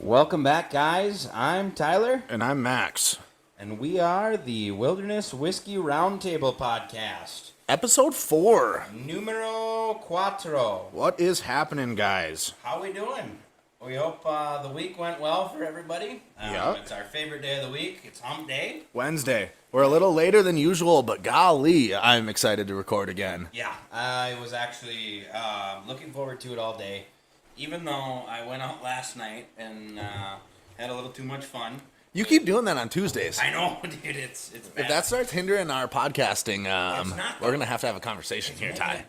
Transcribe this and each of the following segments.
Welcome back, guys. I'm Tyler. And I'm Max. And we are the Wilderness Whiskey Roundtable Podcast. Episode 4. Numero 4. What is happening, guys? How we doing? We hope the week went well for everybody. Yep. It's our favorite day of the week. It's hump day. Wednesday. We're a little later than usual, but golly, I'm excited to record again. Yeah, I was actually looking forward to it all day. Even though I went out last night and had a little too much fun. You keep doing that on Tuesdays. I know, dude. It's bad. If that starts hindering our podcasting, not, we're going to have a conversation here, Ty.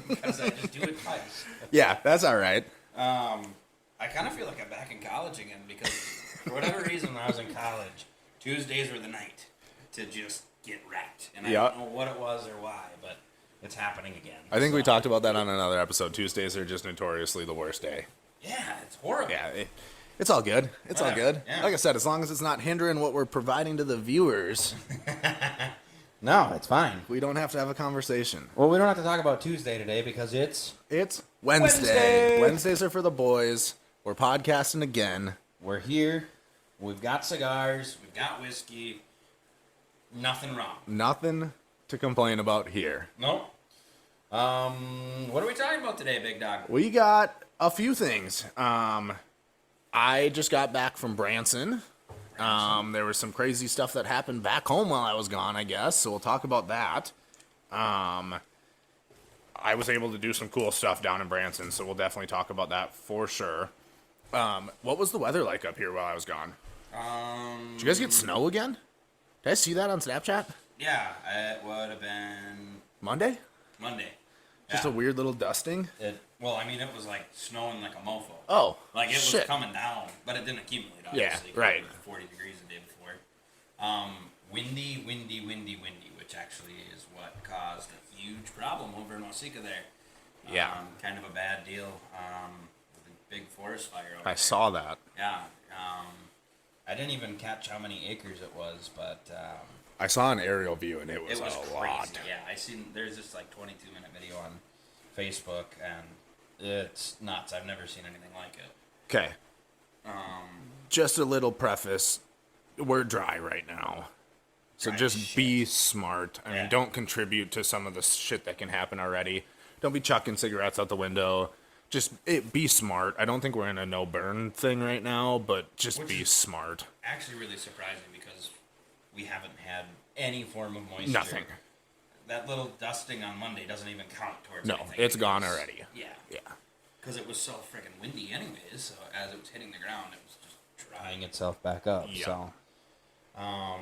Because I just do it twice. Yeah, that's all right. I kind of feel like I'm back in college again because for whatever reason when I was in college, Tuesdays were the night to just get wrecked. And I don't know what it was or why, but it's happening again. I think we talked about that on another episode. Tuesdays are just notoriously the worst day. Yeah, it's horrible. Yeah, it's all good. It's all good. Yeah. Like I said, as long as it's not hindering what we're providing to the viewers. No, it's fine. We don't have to have a conversation. Well, we don't have to talk about Tuesday today because it's Wednesday. Wednesdays are for the boys. We're podcasting again. We're here. We've got cigars. We've got whiskey. Nothing wrong. Nothing to complain about here. No. What are we talking about today, Big Dog? We got a few things. I just got back from Branson. There was some crazy stuff that happened back home while I was gone, I guess. So we'll talk about that. I was able to do some cool stuff down in Branson, so we'll definitely talk about that for sure. What was the weather like up here while I was gone? Did you guys get snow again? Did I see that on Snapchat? Yeah, it would have been Monday? Just a weird little dusting? It was like snowing like a mofo. Oh, like it was shit. coming down, but it didn't accumulate, obviously. Yeah, right. It was 40 degrees the day before. Windy, which actually is what caused a huge problem over in Waseca there. Yeah. Kind of a bad deal with a big forest fire over I there. saw that. Yeah. I didn't even catch how many acres it was, but... I saw an aerial view, and it was a crazy. lot. Yeah, there's this like 22-minute video on Facebook, and it's nuts. I've never seen anything like it. Okay. Just a little preface. We're dry right now. So just be smart. I mean, don't contribute to some of the shit that can happen already. Don't be chucking cigarettes out the window. Just be smart. I don't think we're in a no-burn thing right now, but just be smart. Actually really surprising because we haven't had any form of moisture. Nothing. That little dusting on Monday doesn't even count towards No, anything. it's gone already. Yeah. Because it was so freaking windy anyways, so as it was hitting the ground, it was just drying itself back up. Yeah. So,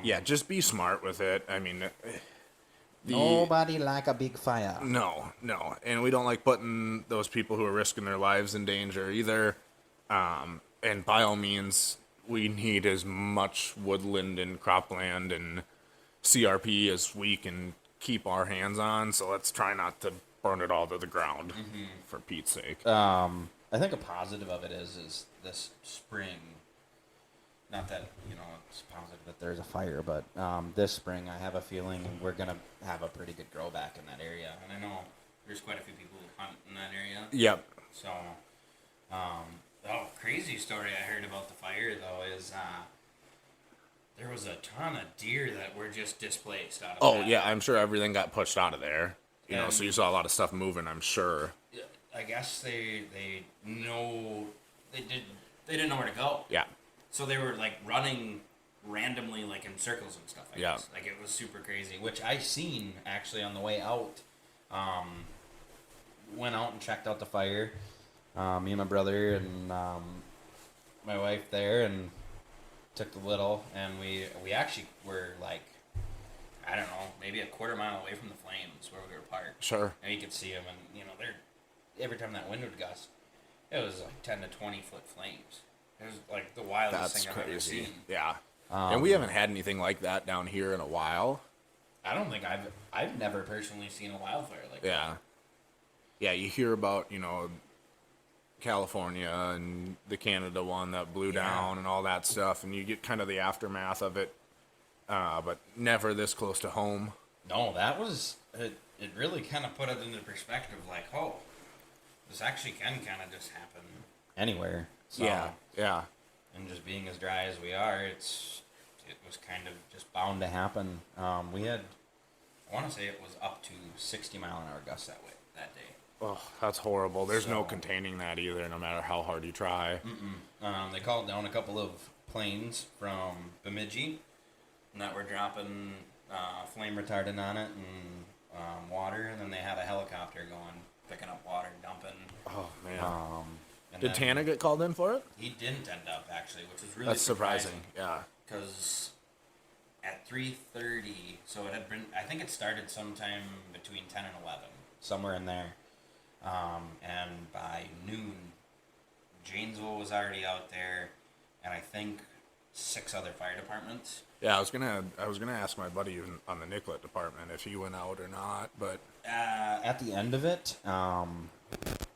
Yeah, just be smart with it. I mean... nobody like a big fire. No. And we don't like putting those people who are risking their lives in danger either. And by all means, we need as much woodland and cropland and CRP as we can keep our hands on. So let's try not to burn it all to the ground, for Pete's sake. I think a positive of it is this spring. Not that, it's positive that there's a fire, but this spring I have a feeling we're going to have a pretty good grow back in that area. And I know there's quite a few people who hunt in that area. Yep. So, crazy story I heard about the fire, though, is there was a ton of deer that were just displaced out of that. Yeah, I'm sure everything got pushed out of there. So you saw a lot of stuff moving, I'm sure. I guess they didn't know where to go. Yeah. So they were, like, running randomly, like, in circles and stuff, I guess. Like, it was super crazy, which I seen, actually, on the way out. Went out and checked out the fire. Me and my brother and my wife there, and took the little, and we actually were, like, I don't know, maybe a quarter mile away from the flames where we were parked. Sure. And you could see them, and, they're, every time that wind would gust, it was, like, 10 to 20-foot flames. It was like the wildest thing I've ever seen. Yeah. And we haven't had anything like that down here in a while. I don't think I've never personally seen a wildfire like that. Yeah, you hear about, California and the Canada one that blew down and all that stuff, and you get kind of the aftermath of it, but never this close to home. No, that was it. It really kind of put it into perspective, like, this actually can kind of just happen anywhere. So. Yeah. And just being as dry as we are, it was kind of just bound to happen. We had, I want to say it was up to 60-mile-an-hour gusts that day. Oh, that's horrible. There's no So- containing that either, no matter how hard you try. They called down a couple of planes from Bemidji that were dropping flame retardant on it and water, and then they had a helicopter going, picking up water, dumping. Oh, man. And Did then Tana get called in for it? He didn't end up, actually, which was really That's surprising. Yeah. Because at 3:30, so it had been, I think it started sometime between 10 and 11, somewhere in there. And by noon, Janesville was already out there, and I think 6 other fire departments. Yeah, I was gonna ask my buddy on the Nicollet department if he went out or not, but At the end of it,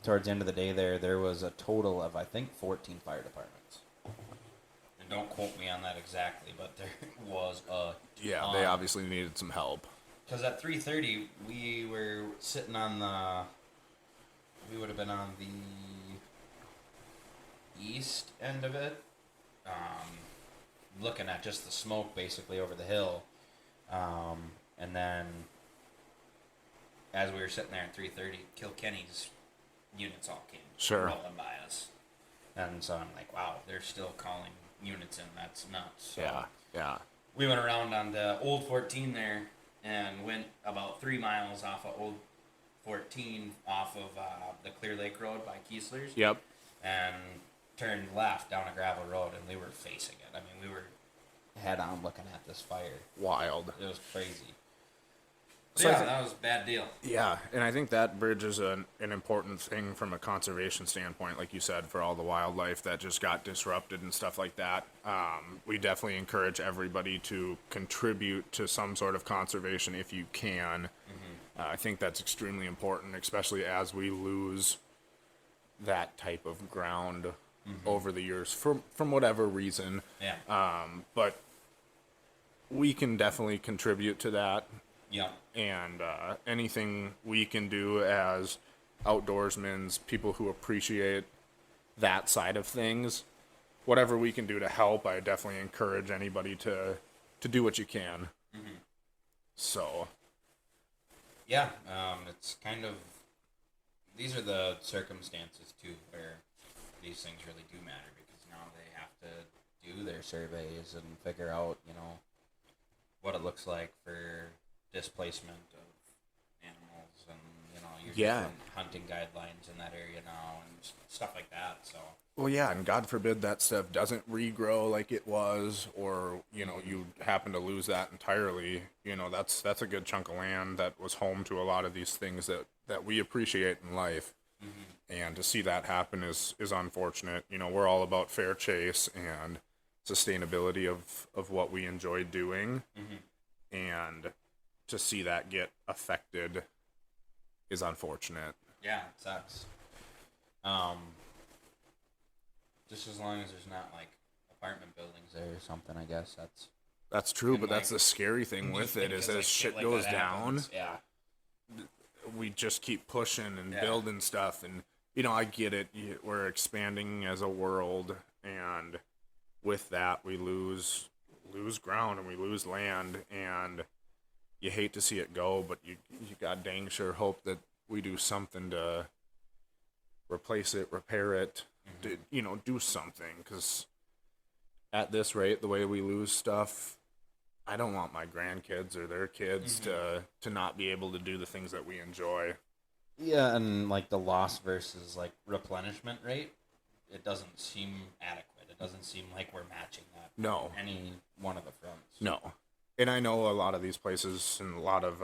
towards the end of the day there was a total of, I think, 14 fire departments. And don't quote me on that exactly, but there was a yeah, they obviously needed some help. Because at 3:30, we were sitting we would have been on the east end of it, looking at just the smoke basically over the hill. And then as we were sitting there at 3:30, Kilkenny's units all came Sure. rolling by us. And so I'm like, wow, they're still calling units in. That's nuts. So Yeah. we went around on the Old 14 there and went about 3 miles off of Old 14 off of the Clear Lake Road by Kiesler's. Yep. And turned left down a gravel road, and we were facing it. I mean, we were head on looking at this fire. Wild. It was crazy. So Yeah, that was a bad deal. Yeah, and I think that bridge is an important thing from a conservation standpoint, like you said, for all the wildlife that just got disrupted and stuff like that. We definitely encourage everybody to contribute to some sort of conservation if you can. I think that's extremely important, especially as we lose that type of ground over the years from whatever reason. Yeah. But we can definitely contribute to that. Yeah. And anything we can do as outdoorsmen, people who appreciate that side of things, whatever we can do to help, I definitely encourage anybody to do what you can. So. Yeah. It's kind of, these are the circumstances too where these things really do matter, because now they have to do their surveys and figure out, what it looks like for displacement of animals, and your different hunting guidelines in that area now and stuff like that. So Well, yeah, and God forbid that stuff doesn't regrow like it was, or you happen to lose that entirely. That's a good chunk of land that was home to a lot of these things that we appreciate in life. And to see that happen is unfortunate. We're all about fair chase and sustainability of what we enjoy doing, and to see that get affected is unfortunate. yeah, it sucks. Just as long as there's not like apartment buildings there or something, I guess That's true, And, but that's like, the scary thing with it is because, as shit like goes that down, happens. Yeah. we just keep pushing and Yeah. building stuff, and I get it. We're expanding as a world, and with that we lose ground and we lose land, and you hate to see it go, but you god dang sure hope that we do something to replace it, repair it, do something, because at this rate, the way we lose stuff, I don't want my grandkids or their kids to not be able to do the things that we enjoy. Yeah, and like the loss versus like replenishment rate, it doesn't seem adequate. It doesn't seem like we're matching that. No. Any one of the fronts. No. And I know a lot of these places and a lot of,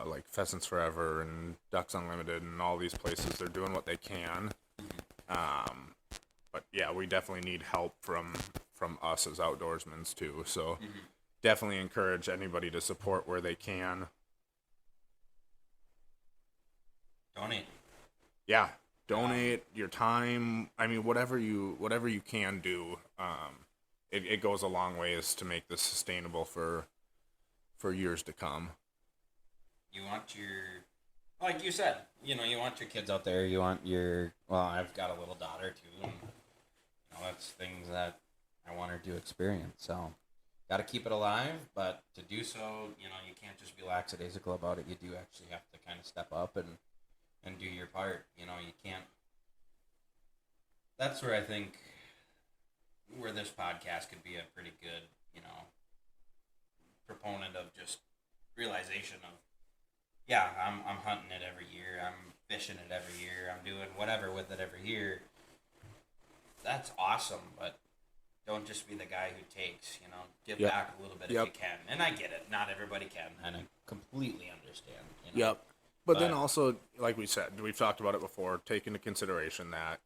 like Pheasants Forever and Ducks Unlimited and all these places, they're doing what they can. But yeah, we definitely need help from us as outdoorsmen too. So definitely encourage anybody to support where they can. Donate. Yeah. Donate your time. I mean, whatever you can do. It goes a long ways to make this sustainable for years to come. You want like you said, you want your kids out there. You want I've got a little daughter too, and that's things that I want her to experience. So, got to keep it alive, but to do so, you can't just be lackadaisical about it. You do actually have to kind of step up and do your part. You can't. That's where I think where this podcast could be a pretty good, proponent of just realization of, yeah, I'm hunting it every year. I'm fishing it every year. I'm doing whatever with it every year. That's awesome, but don't just be the guy who takes, give back a little bit if you can. And I get it. Not everybody can, and I completely understand. Yep. But then also, like we said, we've talked about it before, take into consideration that,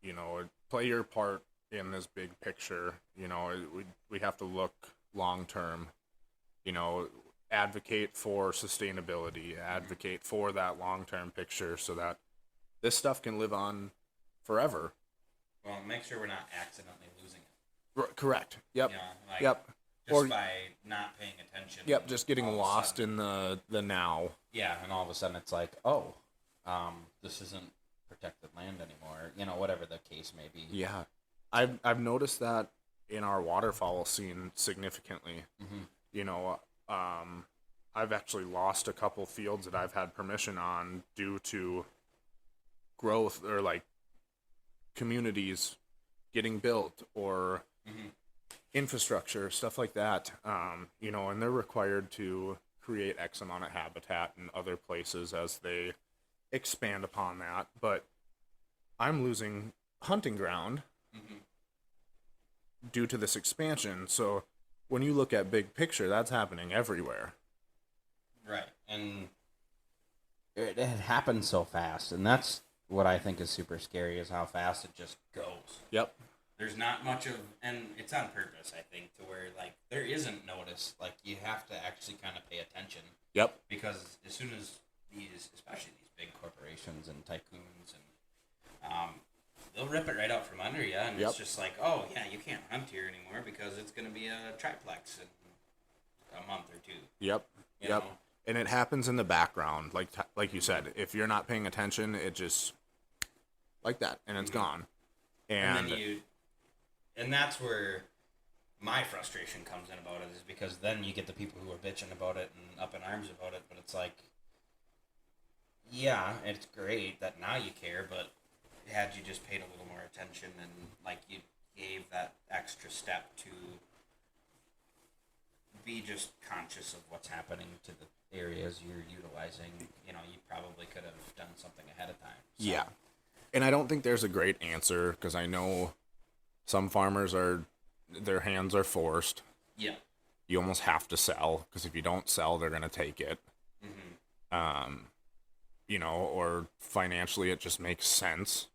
play your part in this big picture. We have to look long term, advocate for sustainability, advocate for that long term picture so that this stuff can live on forever. Well, make sure we're not accidentally losing it. Correct. Yep. Yep. Just by not paying attention. Yep, just getting lost in the now. Yeah, and all of a sudden it's like, this isn't protected land anymore. Whatever the case may be. Yeah, I've noticed that in our waterfowl scene significantly. Mm-hmm. I've actually lost a couple fields that I've had permission on due to growth or like communities getting built or infrastructure, stuff like that. And they're required to create X amount of habitat in other places as they expand upon that. But I'm losing hunting ground due to this expansion. So when you look at big picture, that's happening everywhere. Right. And it happens so fast. And that's what I think is super scary is how fast it just goes. Yep. There's not much of, and it's on purpose, I think, to where, like, there isn't notice. Like, you have to actually kind of pay attention. Yep. Because as soon as especially these big corporations and tycoons, and they'll rip it right out from under you, and it's just like, oh, yeah, you can't hunt here anymore because it's going to be a triplex in a month or two. Yep. You know? And it happens in the background, like you said. If you're not paying attention, it just, like that, and it's gone. And then and that's where my frustration comes in about it, is because then you get the people who are bitching about it and up in arms about it, but it's like, yeah, it's great that now you care, but had you just paid a little more attention and, like, you gave that extra step to be just conscious of what's happening to the areas you're utilizing, you probably could have done something ahead of time. So. Yeah. And I don't think there's a great answer, because I know some farmers their hands are forced. Yeah. You almost have to sell, because if you don't sell, they're going to take it. Mm-hmm. Or financially it just makes sense.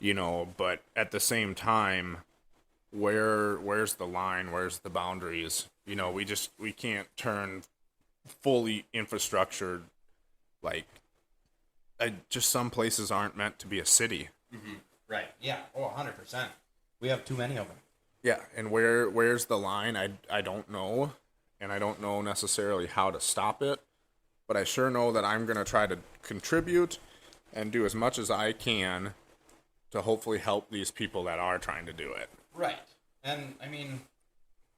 But at the same time, where's the line? Where's the boundaries? We can't turn fully infrastructure, like, just some places aren't meant to be a city. Mm-hmm. Right. Yeah. 100%. We have too many of them. Yeah. And where's the line? I don't know. And I don't know necessarily how to stop it, but I sure know that I'm going to try to contribute and do as much as I can to hopefully help these people that are trying to do it. Right. And, I mean,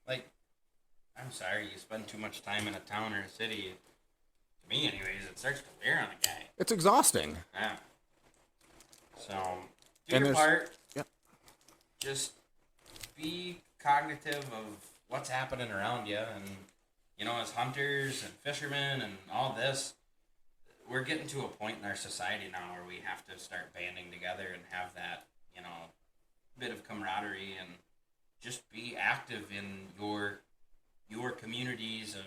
like, I'm sorry, you spend too much time in a town or a city. To me, anyways, it starts to wear on a guy. It's exhausting. Yeah. So, do your part. Yep. Just be cognitive of what's happening around you. And, as hunters and fishermen and all this, we're getting to a point in our society now where we have to start banding together and have that, bit of camaraderie and just be active in your communities of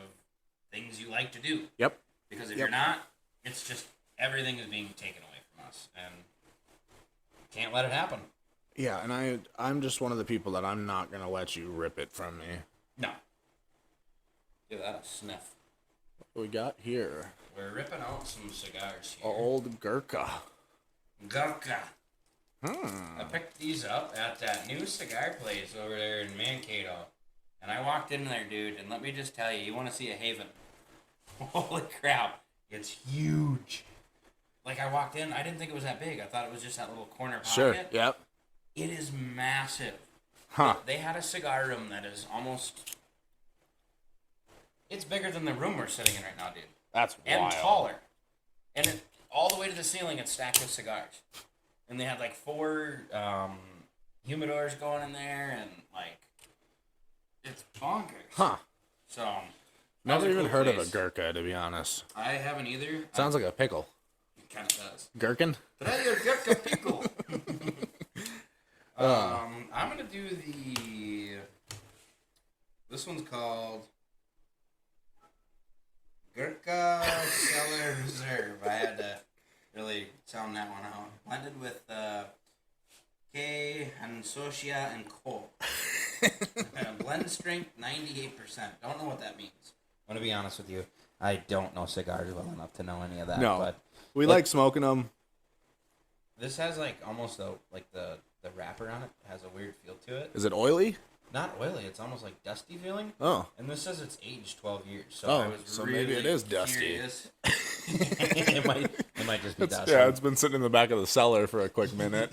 things you like to do. Yep. Because if you're not, it's just everything is being taken away from us, and can't let it happen. Yeah, and I'm just one of the people that I'm not going to let you rip it from me. No. Give that a sniff. What we got here? We're ripping out some cigars here. Old Gurkha. Gurkha. I picked these up at that new cigar place over there in Mankato. And I walked in there, dude, and let me just tell you, you want to see a haven. Holy crap. It's huge. Like, I walked in, I didn't think it was that big. I thought it was just that little corner pocket. Sure, yep. It is massive. Huh. They had a cigar room that is almost... It's bigger than the room we're sitting in right now, dude. That's and wild. taller. And it, all the way to the ceiling, it's stacked with cigars. And they had like 4 humidors going in there, and like, it's bonkers. Huh. So, Never even heard of a place. Gurkha, to be honest. I haven't either. Sounds like a pickle. It kind of does. Gherkin? Try your Gurkha pickle. I'm gonna do the. This one's called Gurkha Cellar Reserve. I had to really sound that one out. Blended with K and Socia and Coal. Blend strength 98%. Don't know what that means. I'm gonna be honest with you. I don't know cigars well enough to know any of that. No. But We like smoking them. this has like almost the wrapper on it has a weird feel to it. Is it oily? Not oily. It's almost like dusty feeling. Oh. And this says it's aged 12 years. So Oh, I was so really maybe it is dusty. curious. it might just be dusty. Yeah, it's been sitting in the back of the cellar for a quick minute.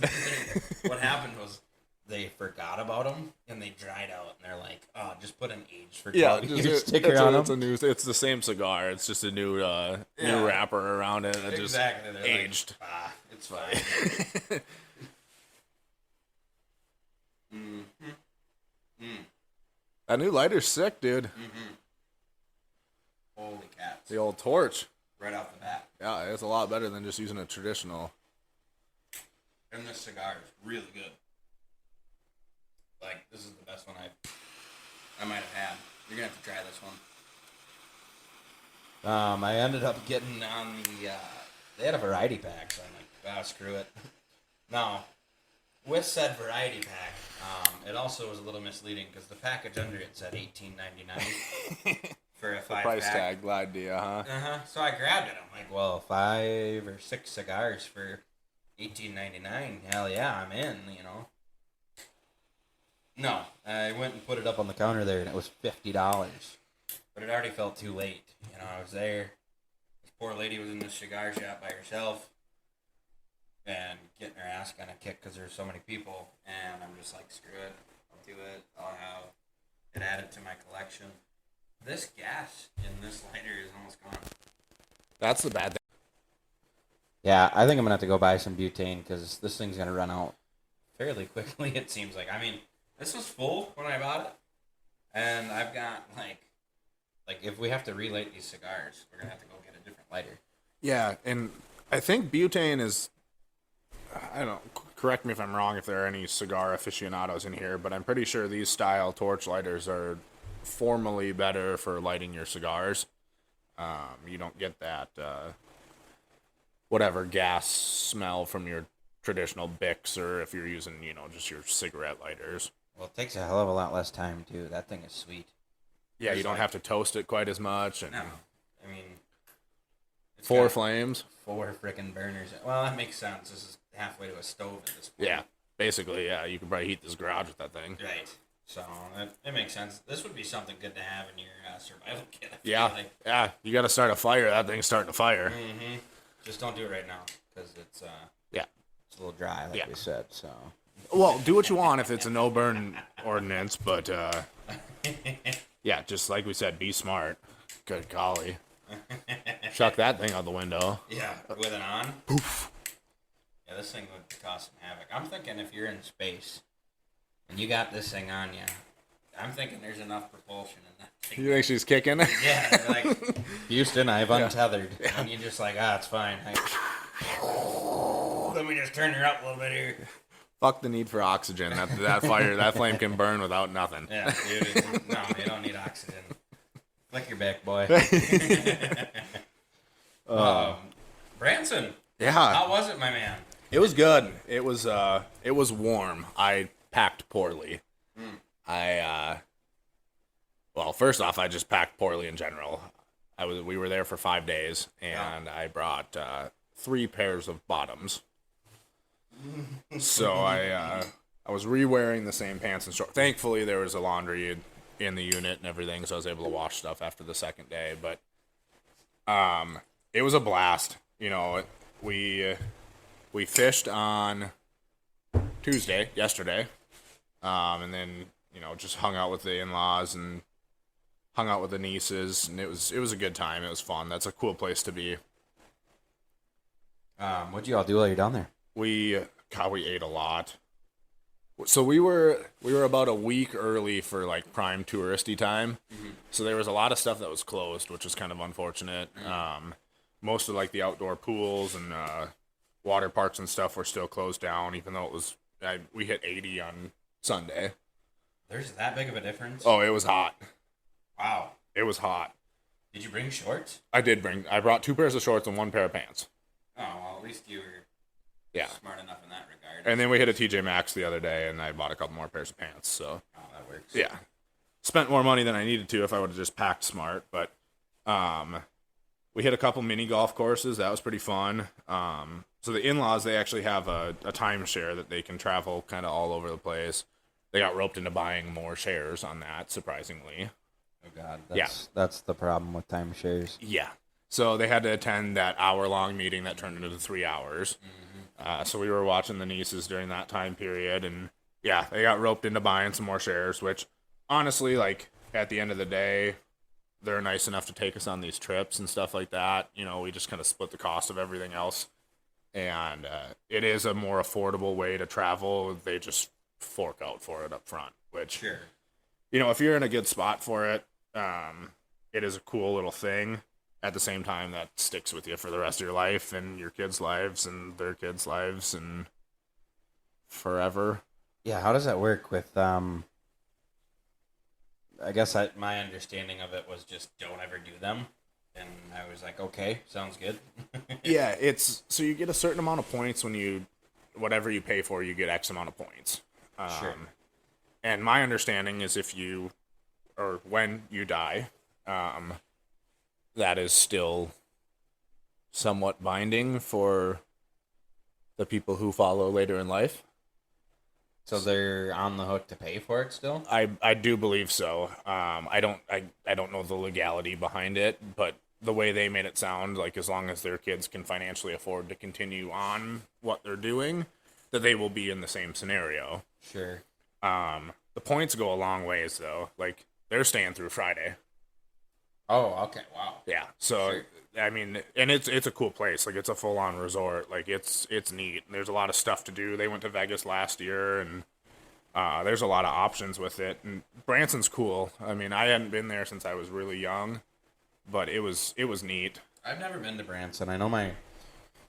What happened was they forgot about them and they dried out, and they're like, "Oh, just put an age for 12 years sticker on them." It's the same cigar. It's just a new new wrapper around it. That Exactly. just They're aged. Like, it's fine. That new lighter's sick, dude. Holy cats! The old torch. Right off the bat. Yeah, it's a lot better than just using a traditional. And this cigar is really good. Like, this is the best one I might have had. You're gonna have to try this one. I ended up getting on the. They had a variety pack, so I'm like, screw it. Now, with said variety pack, it also was a little misleading because the package under it said $18.99 for a 5-pack. Price tag lied to you, huh? So I grabbed it. I'm like, well, 5 or 6 cigars for $18.99. Hell yeah, I'm in. You know. No, I went and put it up on the counter there, and it was $50. But it already felt too late. You know, I was there. This poor lady was in the cigar shop by herself, and getting her ass kind of kicked because there's so many people. And I'm just like, screw it, I'll do it. I'll have it added to my collection. This gas in this lighter is almost gone. That's the bad thing. Yeah, I think I'm gonna have to go buy some butane because this thing's gonna run out fairly quickly. It seems like. I mean, this was full when I bought it, and I've got like if we have to relight these cigars, we're gonna have to go get a different lighter. Yeah, and I think butane is. I don't know. Correct me if I'm wrong. If there are any cigar aficionados in here, but I'm pretty sure these style torch lighters are formally better for lighting your cigars. You don't get that whatever gas smell from your traditional Bics, or if you're using, just your cigarette lighters. Well, it takes a hell of a lot less time too. That thing is sweet. Yeah, It's you don't like- have to toast it quite as much. And No, I mean, it's 4 got flames. 4 frickin' burners. Well, that makes sense. This is halfway to a stove at this point. Yeah, basically, yeah. You could probably heat this garage with that thing. Right. So it makes sense. This would be something good to have in your survival kit. I feel Yeah, like. yeah. You got to start a fire. That thing's starting a fire. Mm-hmm. Just don't do it right now because it's Yeah. it's a little dry, like we said. So Well, do what you want if it's a no burn ordinance, but yeah, just like we said, be smart. Good golly. Chuck that thing out the window. yeah, with it on. Poof. Yeah, this thing would cause some havoc. I'm thinking if you're in space and you got this thing on you, I'm thinking there's enough propulsion in that thing. You think she's kicking? Yeah, like Houston, I've untethered, and you're just like, it's fine. Let me just turn her up a little bit here. Fuck the need for oxygen. That fire, that flame can burn without nothing. Yeah, dude. No, you don't need oxygen. Flick your back, boy. Branson, Yeah, how was it, my man? it was good. It was warm. I packed poorly. Well, first off, I just packed poorly in general. We were there for 5 days, and I brought 3 pairs of bottoms. So I was re-wearing the same pants and shorts. Thankfully, there was a laundry in the unit and everything, so I was able to wash stuff after the second day. But it was a blast. We fished on Tuesday, yesterday. And then, just hung out with the in-laws and hung out with the nieces, and it was a good time. It was fun. That's a cool place to be. What'd you all do while you're down there? We ate a lot. So we were about a week early for like prime touristy time. Mm-hmm. So there was a lot of stuff that was closed, which was kind of unfortunate. Mm-hmm. Most of like the outdoor pools and water parks and stuff were still closed down, even though we hit 80 on Sunday. There's that big of a difference? Oh, it was hot. Wow. It was hot. Did you bring shorts? I brought 2 pairs of shorts and 1 pair of pants. Oh, well, at least you were smart enough in that regard. And then we hit a TJ Maxx the other day, and I bought a couple more pairs of pants. So that works. Yeah. Spent more money than I needed to if I would have just packed smart. But we hit a couple mini golf courses. That was pretty fun. So the in-laws, they actually have a timeshare that they can travel kind of all over the place. They got roped into buying more shares on that, surprisingly. Oh, God. That's the problem with timeshares. Yeah. So they had to attend that hour-long meeting that turned into 3 hours. Mm-hmm. So we were watching the nieces during that time period, and yeah, they got roped into buying some more shares, which honestly, like, at the end of the day, they're nice enough to take us on these trips and stuff like that. We just kind of split the cost of everything else, and it is a more affordable way to travel. They just fork out for it up front, which, sure. If you're in a good spot for it, it is a cool little thing. At the same time, that sticks with you for the rest of your life and your kids' lives and their kids' lives and forever. Yeah, how does that work with, I guess my understanding of it was just don't ever do them. And I was like, okay, sounds good. Yeah, so you get a certain amount of points when whatever you pay for, you get X amount of points. Sure. And my understanding is when you die, that is still somewhat binding for the people who follow later in life. So they're on the hook to pay for it still? I do believe so. I don't know the legality behind it, but the way they made it sound, like as long as their kids can financially afford to continue on what they're doing, that they will be in the same scenario. Sure. The points go a long ways though. Like they're staying through Friday. Oh, okay. Wow. Yeah. So, sure. I mean, and it's a cool place. Like, it's a full-on resort. Like, it's neat. There's a lot of stuff to do. They went to Vegas last year, and there's a lot of options with it. And Branson's cool. I mean, I hadn't been there since I was really young, but it was neat. I've never been to Branson. I know my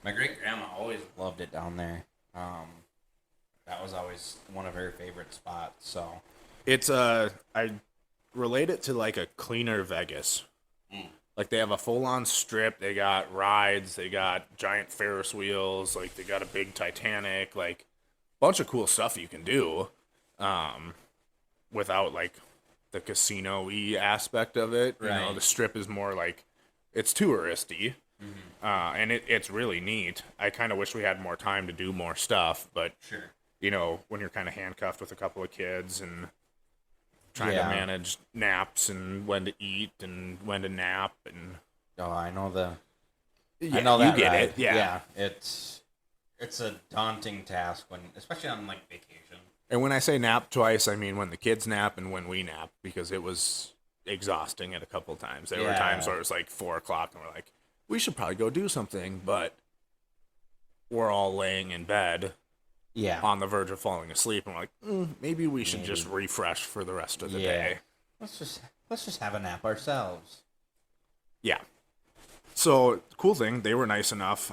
great-grandma always loved it down there. That was always one of her favorite spots, so. It's I relate it to like a cleaner Vegas. Like they have a full-on strip, they got rides, they got giant Ferris wheels, like they got a big Titanic, like bunch of cool stuff you can do without like the casino-y aspect of it. Right. The strip is more like it's touristy. Mm-hmm. And it's really neat. I kind of wish we had more time to do more stuff, but sure. When you're kind of handcuffed with a couple of kids and trying to manage naps and when to eat and when to nap and I know that. You get ride. it. Yeah. It's a daunting task especially on like vacation. And when I say nap twice, I mean when the kids nap and when we nap, because it was exhausting at a couple of times. There were times where it was like 4:00 and we're like, we should probably go do something, but we're all laying in bed. Yeah. On the verge of falling asleep, and we're like, maybe we should just refresh for the rest of the day. Let's just have a nap ourselves. Yeah. So, cool thing, they were nice enough.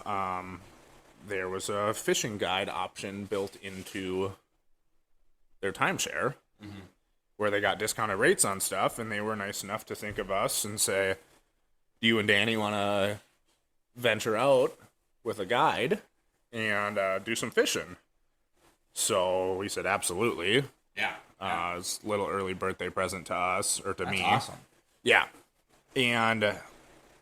There was a fishing guide option built into their timeshare, where they got discounted rates on stuff, and they were nice enough to think of us and say, do you and Danny want to venture out with a guide and do some fishing? So we said, absolutely. Yeah. It's a little early birthday present to us, or to me. That's awesome. Yeah. And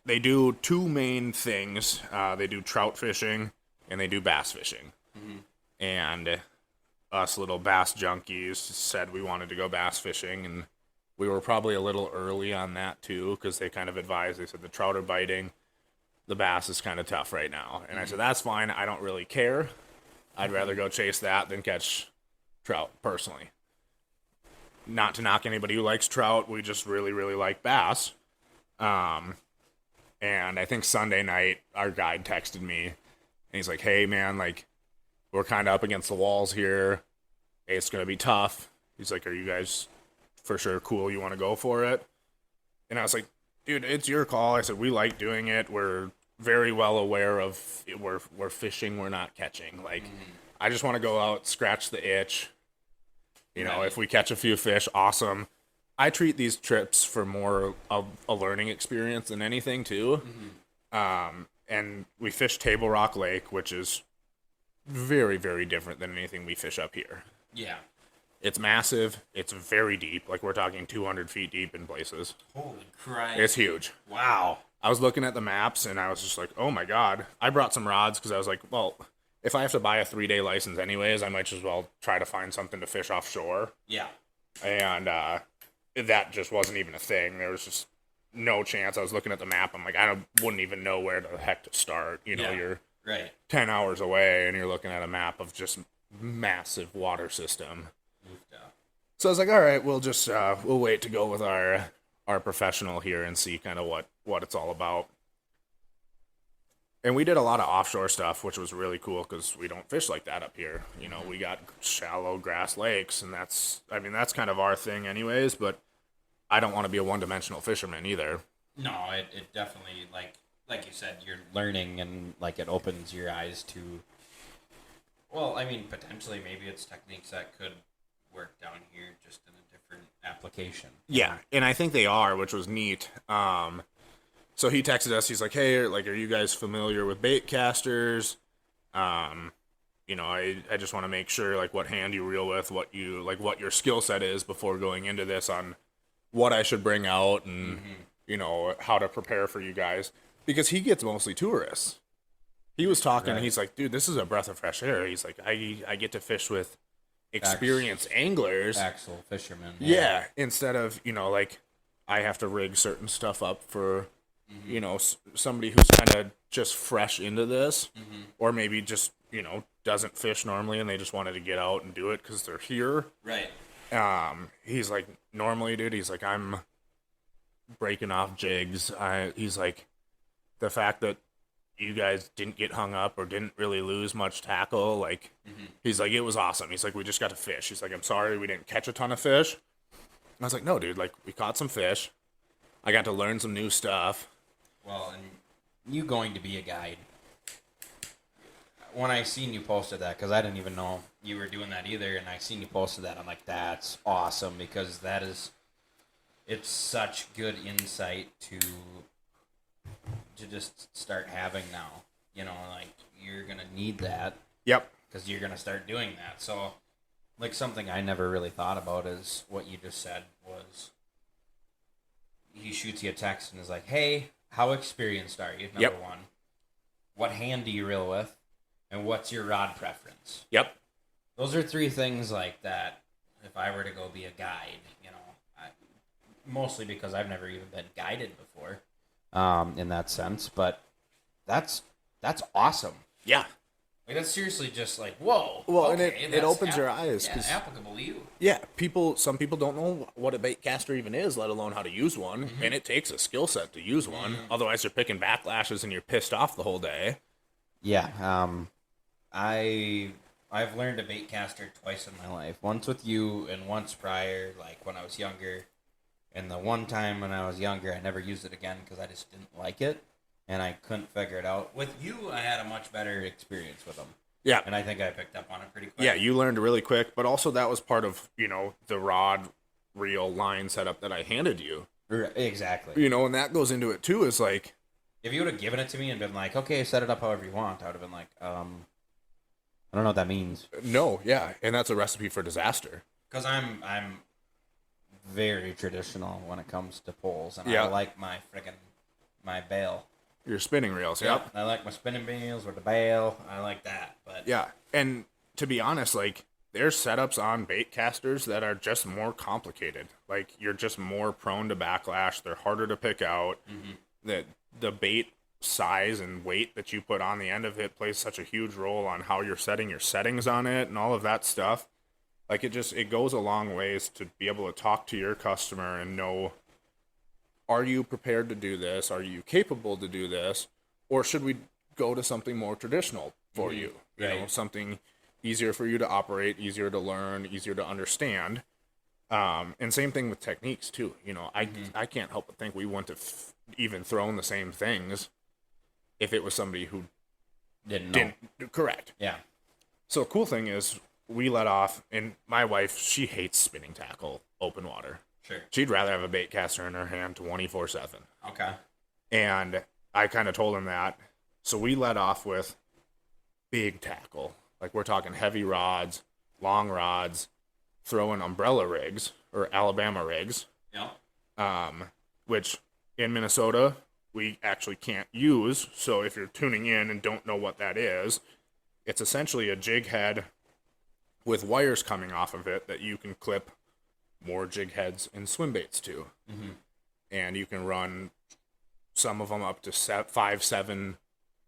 they do 2 main things. They do trout fishing, and they do bass fishing. Mm-hmm. And us little bass junkies said we wanted to go bass fishing, and we were probably a little early on that, too, because they kind of advised, they said the trout are biting, the bass is kind of tough right now. And I said, that's fine, I don't really care. I'd rather go chase that than catch trout, personally. not to knock anybody who likes trout. We just really, really like bass. And I think Sunday night, our guide texted me, and he's like, hey, man, like, we're kind of up against the walls here. It's going to be tough. He's like, are you guys for sure cool? You want to go for it? And I was like, dude, it's your call. I said, we like doing it. We're very well aware of we're fishing, we're not catching. Like, I just want to go out, scratch the itch. You know, if we catch a few fish, awesome. I treat these trips for more of a learning experience than anything, too. And we fish Table Rock Lake, which is very, very different than anything we fish up here. Yeah. It's massive. It's very deep. Like, we're talking 200 feet deep in places. Holy Christ. It's huge. Wow. I was looking at the maps, and I was just like, oh, my God. I brought some rods because I was like, well, if I have to buy a 3-day license anyways, I might as well try to find something to fish offshore. Yeah. And that just wasn't even a thing. There was just no chance. I was looking at the map. I'm like, wouldn't even know where the heck to start. You know, you're 10 hours away, and you're looking at a map of just massive water system. So I was like, all right, we'll just we'll wait to go with our professional here and see kind of what it's all about. And we did a lot of offshore stuff, which was really cool because we don't fish like that up here. You know, we got shallow grass lakes, and that's kind of our thing anyways, but I don't want to be a one-dimensional fisherman either. No, it definitely, like you said, you're learning, and like it opens your eyes to, well, I mean, potentially maybe it's techniques that could work down here just in a different application. Yeah, and I think they are, which was neat. So he texted us. He's like, "Hey, like, are you guys familiar with bait casters? You know, I just want to make sure, like, what hand you reel with, what your skill set is before going into this on what I should bring out and you know how to prepare for you guys, because he gets mostly tourists." He was talking, and he's like, "Dude, this is a breath of fresh air." He's like, "I get to fish with experienced anglers, actual fishermen, yeah, instead of, you know, like, I have to rig certain stuff up for." You know, somebody who's kind of just fresh into this, or maybe just, you know, doesn't fish normally and they just wanted to get out and do it because they're here. Right. He's like, normally, dude, he's like, I'm breaking off jigs. He's like, the fact that you guys didn't get hung up or didn't really lose much tackle, like, he's like, it was awesome. He's like, we just got to fish. He's like, I'm sorry we didn't catch a ton of fish. I was like, no, dude, like, we caught some fish. I got to learn some new stuff. Well, and you going to be a guide. When I seen you posted that, because I didn't even know you were doing that either, and I seen you posted that, I'm like, that's awesome, because it's such good insight to just start having now. You know, like, you're going to need that. Yep. Because you're going to start doing that. So, like, something I never really thought about is what you just said was, he shoots you a text and is like, hey, how experienced are you? Number one. What hand do you reel with? And what's your rod preference? Yep. Those are 3 things like that. If I were to go be a guide, you know, mostly because I've never even been guided before, in that sense. But that's awesome. Yeah. Like, that's seriously just like, whoa. Well, okay, and it opens your eyes. Yeah, applicable to you. Yeah, some people don't know what a bait caster even is, let alone how to use one. And it takes a skill set to use one. Otherwise, you're picking backlashes and you're pissed off the whole day. Yeah. I've learned a bait caster twice in my life. Once with you and once prior, like when I was younger. And the one time when I was younger, I never used it again because I just didn't like it. And I couldn't figure it out. With you, I had a much better experience with them. Yeah. And I think I picked up on it pretty quick. Yeah, you learned really quick. But also that was part of, you know, the rod, reel, line setup that I handed you. Exactly. You know, and that goes into it too, is like... If you would have given it to me and been like, okay, set it up however you want, I would have been like, I don't know what that means. No, yeah. And that's a recipe for disaster. Because I'm very traditional when it comes to poles. And I like my bail. Your spinning reels, yep. I like my spinning reels with the bail. I like that. But yeah, and to be honest, like, there's setups on bait casters that are just more complicated. Like, you're just more prone to backlash. They're harder to pick out. The bait size and weight that you put on the end of it plays such a huge role on how you're setting your settings on it and all of that stuff. Like it goes a long ways to be able to talk to your customer and know, are you prepared to do this? Are you capable to do this? Or should we go to something more traditional for you? You know, something easier for you to operate, easier to learn, easier to understand. And same thing with techniques too. You know, I can't help but think we wouldn't have even thrown the same things if it was somebody who Didn't know. Correct. Yeah. So the cool thing is we let off, and my wife, she hates spinning tackle, open water. Sure. She'd rather have a bait caster in her hand 24/7. Okay. And I kind of told him that. So we let off with big tackle. Like we're talking heavy rods, long rods, throwing umbrella rigs or Alabama rigs. Yeah. Which in Minnesota we actually can't use. So if you're tuning in and don't know what that is, it's essentially a jig head with wires coming off of it that you can clip more jig heads and swim baits to. Mm-hmm. And you can run some of them up to 5-7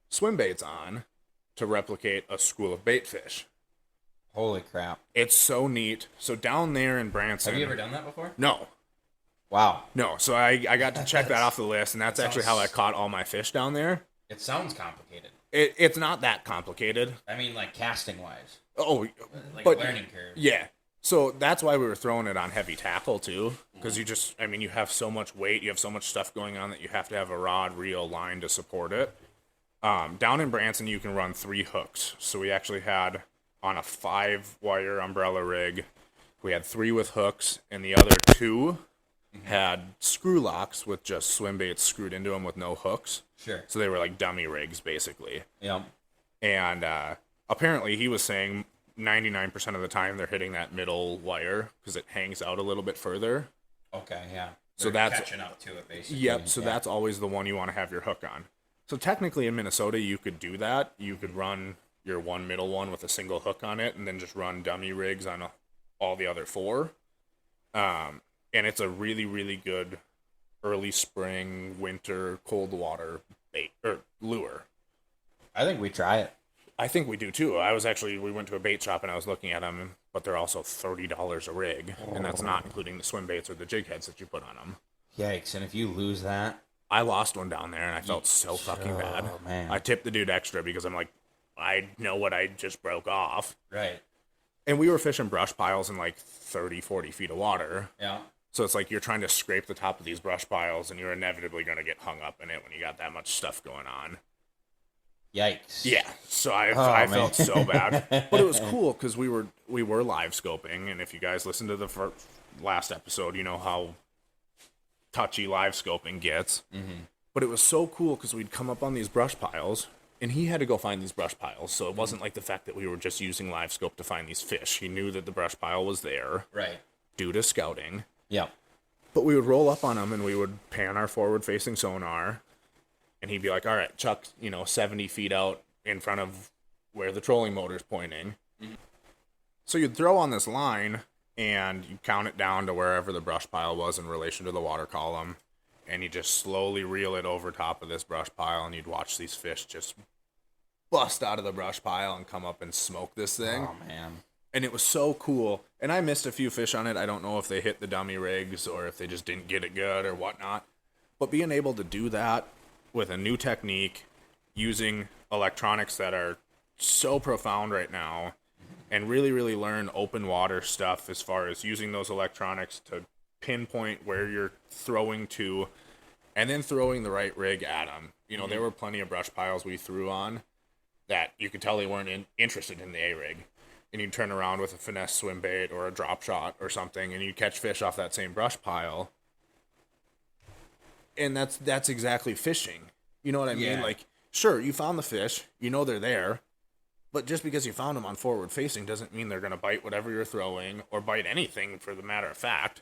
swim baits on to replicate a school of bait fish. Holy crap. It's so neat. So down there in Branson... Have you ever done that before? No. Wow. No, so I got to check that off the list, and that's actually how I caught all my fish down there. It sounds complicated. It's not that complicated. I mean, like casting-wise. Oh, like but, a learning curve. Yeah. So that's why we were throwing it on heavy tackle, too. Because you have so much weight, you have so much stuff going on that you have to have a rod, reel, line to support it. Down in Branson, you can run 3 hooks. So we actually had, on a 5-wire umbrella rig, we had 3 with hooks, and the other 2 had screw locks with just swim baits screwed into them with no hooks. Sure. So they were like dummy rigs, basically. Yep. And apparently he was saying 99% of the time they're hitting that middle wire because it hangs out a little bit further. Okay, yeah. So They're that's catching up to it, basically. Yep, so that's always the one you want to have your hook on. So technically in Minnesota, you could do that. You could run your one middle one with a single hook on it and then just run dummy rigs on all the other 4. And it's a really, really good early spring, winter, cold water bait or lure. I think we try it. I think we do too. We went to a bait shop and I was looking at them, but they're also $30 a rig, and that's not including the swim baits or the jig heads that you put on them. Yikes! And if you lose that, I lost one down there and I felt so fucking bad. Man. I tipped the dude extra because I'm like, I know what I just broke off. Right. And we were fishing brush piles in like 30, 40 feet of water. Yeah. So it's like you're trying to scrape the top of these brush piles and you're inevitably going to get hung up in it when you got that much stuff going on. Yikes. Yeah. So I felt so bad. But it was cool because we were live scoping. And if you guys listen to the last episode, you know how touchy live scoping gets. Mm-hmm. But it was so cool because we'd come up on these brush piles and he had to go find these brush piles. So it wasn't like the fact that we were just using live scope to find these fish. He knew that the brush pile was there. Right. Due to scouting. Yeah. But we would roll up on him and we would pan our forward-facing sonar, and he'd be like, all right, Chuck, 70 feet out in front of where the trolling motor's pointing. Mm-hmm. So you'd throw on this line, and you count it down to wherever the brush pile was in relation to the water column, and you just slowly reel it over top of this brush pile, and you'd watch these fish just bust out of the brush pile and come up and smoke this thing. Oh, man. And it was so cool. And I missed a few fish on it. I don't know if they hit the dummy rigs or if they just didn't get it good or whatnot. But being able to do that with a new technique, using electronics that are so profound right now, and really, really learn open water stuff as far as using those electronics to pinpoint where you're throwing to, and then throwing the right rig at them. There were plenty of brush piles we threw on that you could tell they weren't interested in the A-rig. And you'd turn around with a finesse swim bait or a drop shot or something, and you'd catch fish off that same brush pile. And that's exactly fishing. You know what I mean? Yeah. Like, sure, you found the fish, they're there, but just because you found them on forward facing doesn't mean they're going to bite whatever you're throwing or bite anything, for the matter of fact.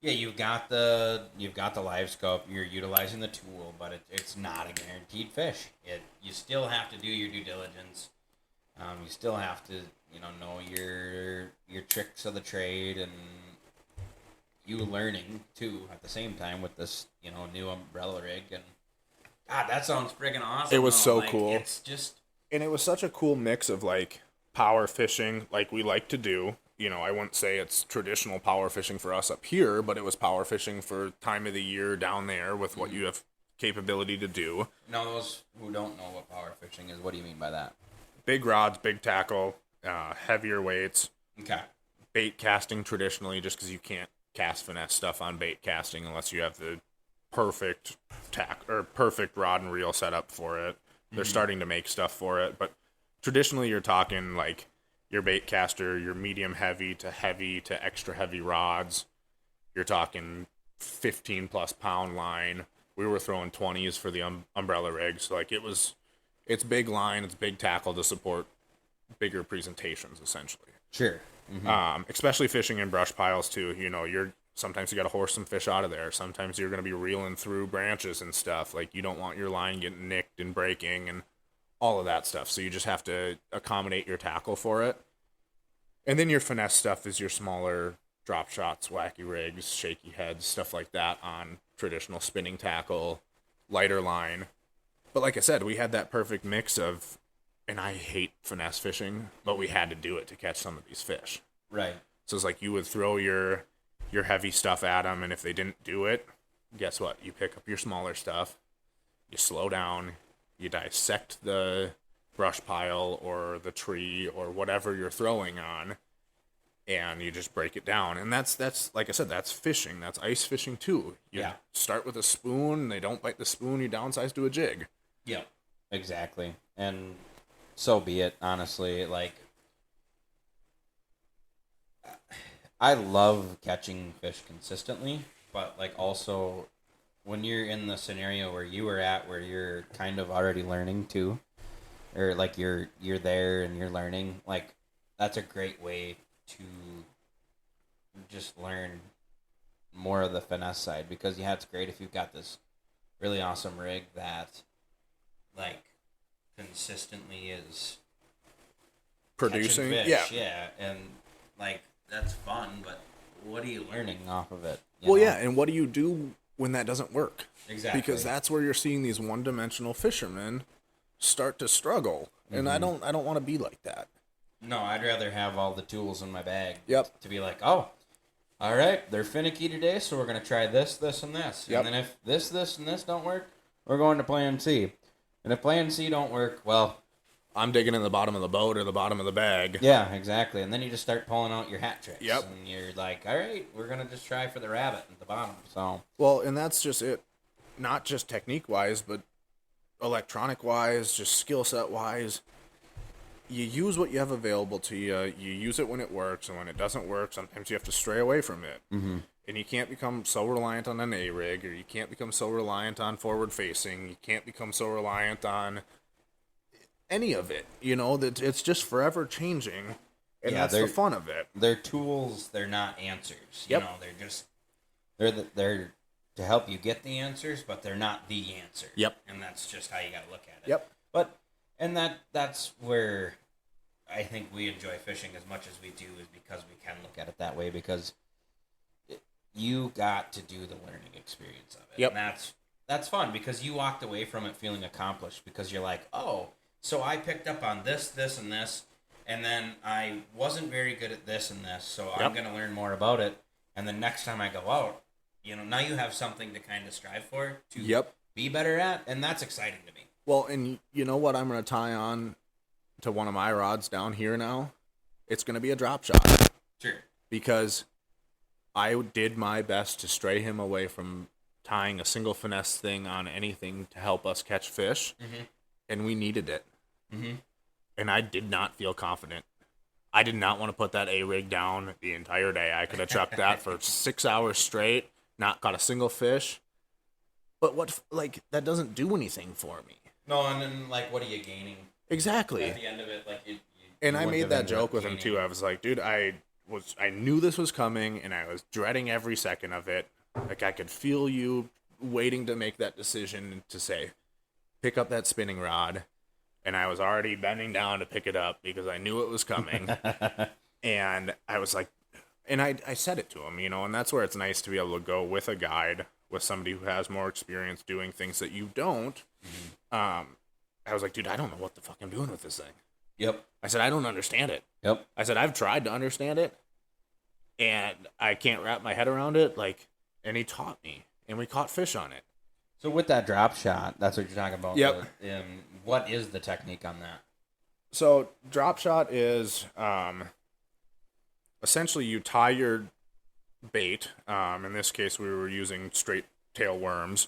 Yeah, you've got the live scope. You're utilizing the tool, but it's not a guaranteed fish. You still have to do your due diligence. You still have to, know your tricks of the trade, and you learning too at the same time with this, new umbrella rig. And God, that sounds friggin' awesome. It was so cool. It's just, and it was such a cool mix of like power fishing, like we like to do, I wouldn't say it's traditional power fishing for us up here, but it was power fishing for time of the year down there with what you have capability to do. Now, those who don't know what power fishing is, what do you mean by that? Big rods, big tackle, heavier weights. Okay. Bait casting traditionally, just because you can't cast finesse stuff on bait casting unless you have the perfect perfect rod and reel setup for it. They're starting to make stuff for it, but traditionally you're talking like your bait caster, your medium heavy to extra heavy rods. You're talking 15 plus pound line. We were throwing 20s for the umbrella rigs. So like it's big line, it's big tackle to support bigger presentations essentially. Sure. Especially fishing in brush piles too. Sometimes you got to horse some fish out of there. Sometimes you're going to be reeling through branches and stuff. Like you don't want your line getting nicked and breaking and all of that stuff. So you just have to accommodate your tackle for it. And then your finesse stuff is your smaller drop shots, wacky rigs, shaky heads, stuff like that on traditional spinning tackle, lighter line. But like I said, we had that perfect mix of, and I hate finesse fishing, but we had to do it to catch some of these fish. Right. So it's like you would throw your heavy stuff at them, and if they didn't do it, guess what? You pick up your smaller stuff, you slow down, you dissect the brush pile or the tree or whatever you're throwing on, and you just break it down. And that's like I said, that's fishing. That's ice fishing too. You start with a spoon, they don't bite the spoon, you downsize to a jig. Yeah, exactly. And so be it, honestly. Like, I love catching fish consistently, but like also when you're in the scenario where you were at, where you're kind of already learning too, or like you're there and you're learning, like that's a great way to just learn more of the finesse side, because it's great if you've got this really awesome rig that like consistently is Producing fish, yeah, and like that's fun, but what are you learning off of it? And what do you do when that doesn't work? Exactly. Because that's where you're seeing these one-dimensional fishermen start to struggle, and I don't want to be like that. No, I'd rather have all the tools in my bag. Yep. To be like, oh, all right, they're finicky today, so we're gonna try this, this, and this. Yep. And then if this, and this don't work, we're going to Plan C. And if Plan C don't work, well, I'm digging in the bottom of the boat or the bottom of the bag. yeah, exactly. And then you just start pulling out your hat tricks. Yep. And you're like, all right, we're going to just try for the rabbit at the bottom. So, Well, and that's just it. Not just technique-wise, but electronic-wise, just skill set-wise. You use what you have available to you. You use it when it works, and when it doesn't work, sometimes you have to stray away from it. Mm-hmm. And you can't become so reliant on an A-rig, or you can't become so reliant on forward-facing. You can't become so reliant on any of it, that it's just forever changing, and that's the fun of it. They're tools, they're not answers. Yep. They're just they're to help you get the answers, but they're not the answer. Yep. And that's just how you got to look at it. Yep. And that's where I think we enjoy fishing as much as we do, is because we can look at it that way, because you got to do the learning experience of it. Yep. And that's fun, because you walked away from it feeling accomplished, because you're like, oh, so I picked up on this, this, and this, and then I wasn't very good at this and this, so I'm going to learn more about it. And then next time I go out, now you have something to kind of strive for, to be better at, and that's exciting to me. Well, and you know what I'm going to tie on to one of my rods down here now? It's going to be a drop shot. Sure. Because I did my best to stray him away from tying a single finesse thing on anything to help us catch fish, and we needed it. Mm-hmm. And I did not feel confident. I did not want to put that A-rig down the entire day. I could have chucked that for 6 hours straight, not caught a single fish. But that doesn't do anything for me. No, and then, what are you gaining? Exactly. At the end of it, and I made that joke with him, too. I was like, dude, I knew this was coming, and I was dreading every second of it. I could feel you waiting to make that decision to say, pick up that spinning rod. And I was already bending down to pick it up because I knew it was coming. And I was like, and I said it to him, and that's where it's nice to be able to go with a guide, with somebody who has more experience doing things that you don't. Mm-hmm. I was like, dude, I don't know what the fuck I'm doing with this thing. Yep. I said, I don't understand it. Yep. I said, I've tried to understand it. and I can't wrap my head around it. Like, and he taught me, and we caught fish on it. So with that drop shot, that's what you're talking about. Yep. What is the technique on that? So drop shot is essentially you tie your bait. In this case, we were using straight tail worms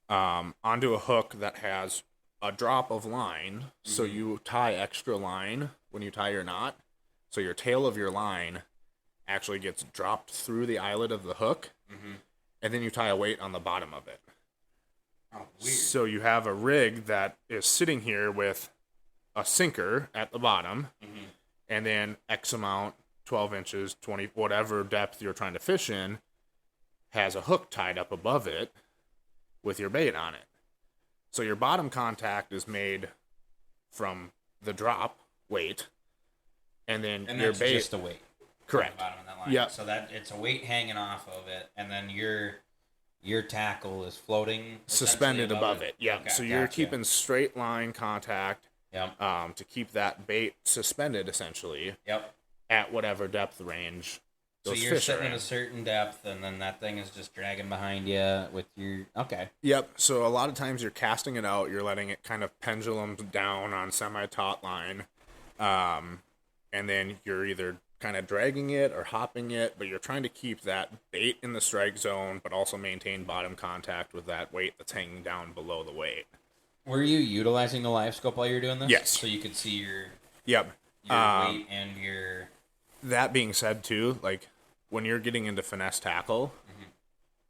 onto a hook that has a drop of line. So you tie extra line when you tie your knot. So your tail of your line actually gets dropped through the eyelet of the hook, and then you tie a weight on the bottom of it. Oh, weird. So you have a rig that is sitting here with a sinker at the bottom, and then X amount, 12 inches, 20, whatever depth you're trying to fish in, has a hook tied up above it with your bait on it. So your bottom contact is made from the drop weight, and then And your that's bait. just a weight. Correct. On the bottom of that line. Yeah. So that it's a weight hanging off of it, and then your tackle is floating Suspended essentially above it. Yeah. Okay, So you're gotcha. keeping straight line contact Yep. to keep that bait suspended essentially Yep. at whatever depth range So those you're fish are sitting at in. a certain depth, and then that thing is just dragging behind you with your. Okay. Yep. So a lot of times you're casting it out, you're letting it kind of pendulum down on semi-taut line, and then you're either kind of dragging it or hopping it, but you're trying to keep that bait in the strike zone, but also maintain bottom contact with that weight that's hanging down below the weight. Were you utilizing the live scope while you're doing this? Yes. So you could see your Yep. weight and your. That being said, too, like when you're getting into finesse tackle,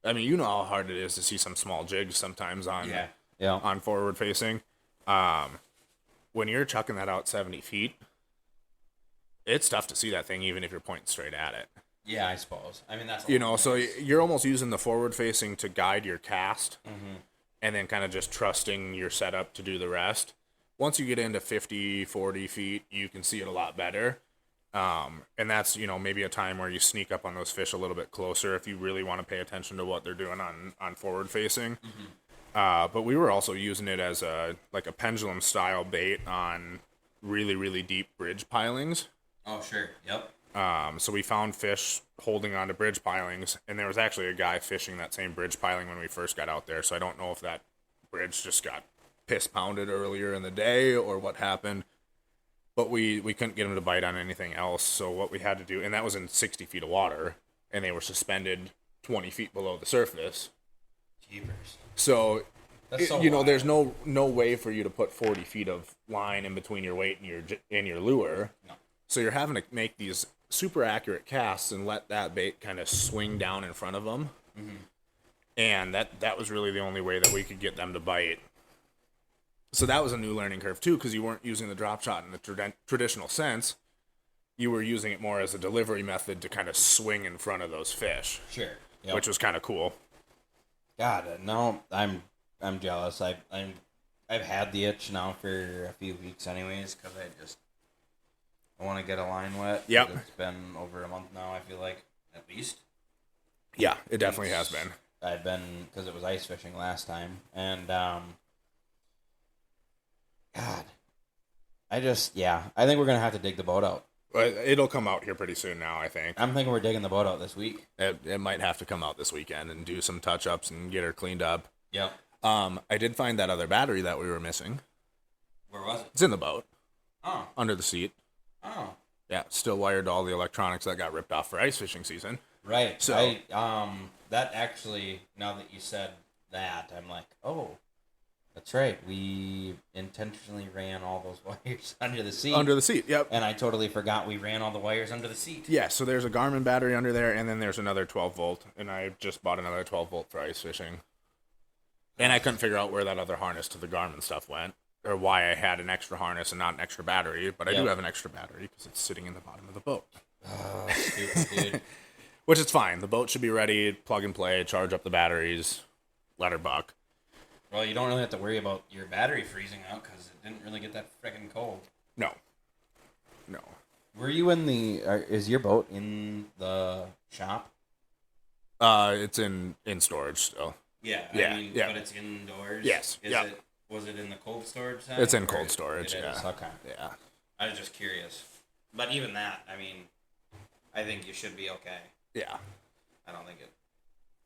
I mean, you know how hard it is to see some small jigs sometimes on Yeah. on forward facing. When you're chucking that out 70 feet, it's tough to see that thing even if you're pointing straight at it. Yeah, I suppose. I mean, that's So you're almost using the forward facing to guide your cast, and then kind of just trusting your setup to do the rest. Once you get into 50, 40 feet, you can see it a lot better. And that's, maybe a time where you sneak up on those fish a little bit closer if you really want to pay attention to what they're doing on forward facing. But we were also using it as a pendulum style bait on really, really deep bridge pilings. Oh, sure. Yep. So we found fish holding onto bridge pilings, and there was actually a guy fishing that same bridge piling when we first got out there. So I don't know if that bridge just got piss pounded earlier in the day or what happened, but we couldn't get him to bite on anything else. So what we had to do, and that was in 60 feet of water, and they were suspended 20 feet below the surface. Jeepers. So, That's so there's wild. no way for you to put 40 feet of line in between your weight and your lure. No. So you're having to make these super accurate casts and let that bait kind of swing down in front of them. And that was really the only way that we could get them to bite. So that was a new learning curve too, because you weren't using the drop shot in the traditional sense. You were using it more as a delivery method to kind of swing in front of those fish, Sure. Yep. which was kind of cool. God, no, I'm jealous. I've had the itch now for a few weeks, anyways, because I want to get a line wet. Yep. It's been over a month now. I feel like at least. Yeah, it definitely has been. I've been because it was ice fishing last time, and God, I think we're gonna have to dig the boat out. It'll come out here pretty soon now, I think. I'm thinking we're digging the boat out this week. It might have to come out this weekend and do some touch-ups and get her cleaned up. Yep. I did find that other battery that we were missing. Where was it? It's in the boat, Oh. under the seat. Oh. Yeah, still wired to all the electronics that got ripped off for ice fishing season. Right. So- That actually, now that you said that, I'm like, oh, that's right. We intentionally ran all those wires under the seat. Under the seat, yep. And I totally forgot we ran all the wires under the seat. Yeah, so there's a Garmin battery under there, and then there's another 12-volt, and I just bought another 12-volt for ice fishing. And I couldn't figure out where that other harness to the Garmin stuff went, or why I had an extra harness and not an extra battery, but I do Yep. have an extra battery because it's sitting in the bottom of the boat. Oh, stupid, dude. Which is fine. The boat should be ready, plug and play, charge up the batteries, let her buck. Well, you don't really have to worry about your battery freezing out because it didn't really get that freaking cold. No. Were you in is your boat in the shop? It's in storage still. Yeah. Yeah. But it's indoors? Yes, yep. Was it in the cold storage tank? It's in or cold storage, it yeah. is? Okay. Yeah. I was just curious. But even that, I mean, I think you should be okay. Yeah. I don't think it.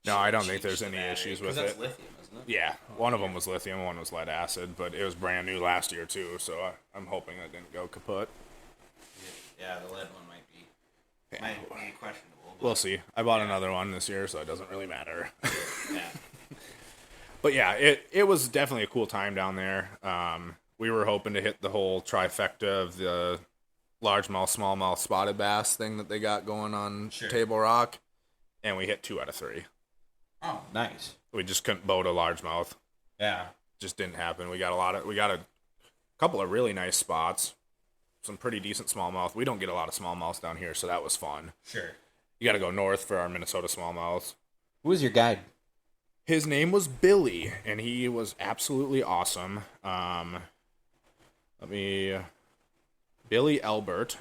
No, I don't think there's any issues with it. Because that's lithium, isn't it? Yeah, one of them was lithium, one was lead acid, but it was brand new last year too, so I'm hoping that didn't go kaput. Yeah, the lead one might be questionable. We'll see. I bought another one this year, so it doesn't really matter. Yeah. But yeah, it was definitely a cool time down there. We were hoping to hit the whole trifecta of the largemouth, smallmouth, spotted bass thing that they got going on Table Rock, and we hit 2 out of 3. Oh, nice. We just couldn't boat a largemouth. Yeah. Just didn't happen. We got a couple of really nice spots, some pretty decent smallmouth. We don't get a lot of smallmouths down here, so that was fun. Sure. You got to go north for our Minnesota smallmouths. Who was your guide? His name was Billy, and he was absolutely awesome. Billy Elbert,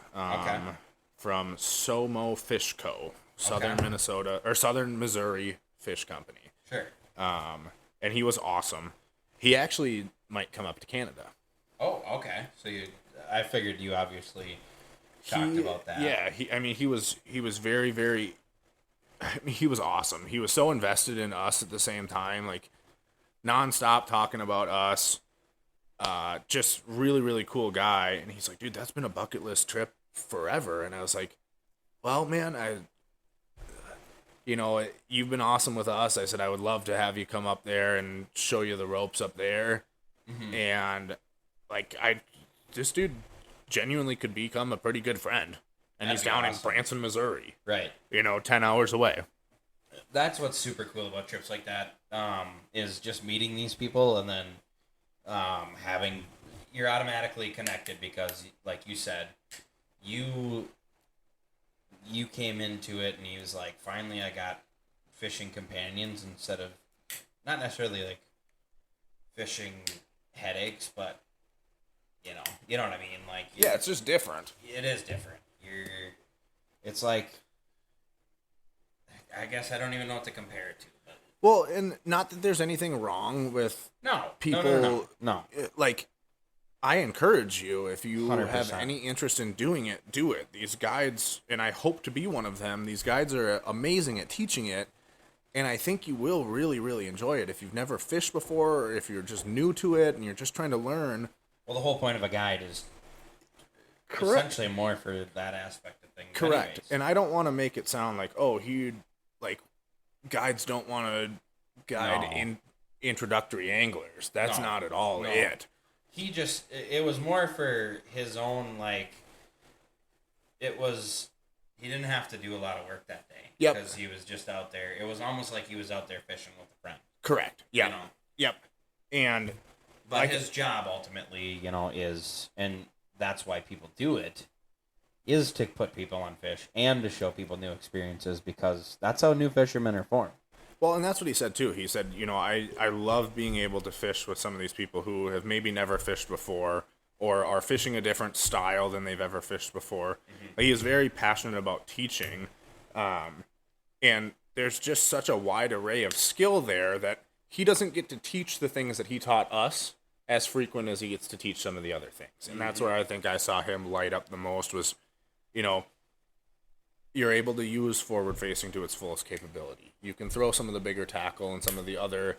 from Somo Fish Co., Southern Missouri Fish Company. Sure. And he was awesome. He actually might come up to Canada. Oh, okay. So I figured you obviously talked about that. Yeah, he was very, very. He was awesome. He was so invested in us at the same time, like nonstop talking about us. Just really, really cool guy. And he's like, dude, that's been a bucket list trip forever. And I was like, well, man, you've been awesome with us. I said, I would love to have you come up there and show you the ropes up there. Mm-hmm. And like, this dude genuinely could become a pretty good friend. And he's down in Branson, Missouri. Right. 10 hours away. That's what's super cool about trips like that, is just meeting these people and then you're automatically connected because, like you said, you came into it and he was like, finally I got fishing companions instead of, not necessarily like fishing headaches, but you know what I mean? Like, yeah, it's just different. It is different. It's like, I guess I don't even know what to compare it to. But. Well, and not that there's anything wrong with people. No. Like, I encourage you, if you 100%. have any interest in doing it, do it. These guides, and I hope to be one of them, these guides are amazing at teaching it, and I think you will really, really enjoy it. If you've never fished before, or if you're just new to it and you're just trying to learn. Well, the whole point of a guide is essentially more for that aspect of things. Correct. Anyways. And I don't want to make it sound like, guides don't want to guide in introductory anglers. That's not at all it. It was more for his own, he didn't have to do a lot of work that day. Yep. Because he was just out there. It was almost like he was out there fishing with a friend. Correct. Yeah. Yep. But his job ultimately, is, and that's why people do it, is to put people on fish and to show people new experiences, because that's how new fishermen are formed. Well, and that's what he said too. He said, I love being able to fish with some of these people who have maybe never fished before or are fishing a different style than they've ever fished before. Mm-hmm. He is very passionate about teaching. And there's just such a wide array of skill there that he doesn't get to teach the things that he taught us as frequent as he gets to teach some of the other things. And that's where I think I saw him light up the most was, you're able to use forward facing to its fullest capability. You can throw some of the bigger tackle and some of the other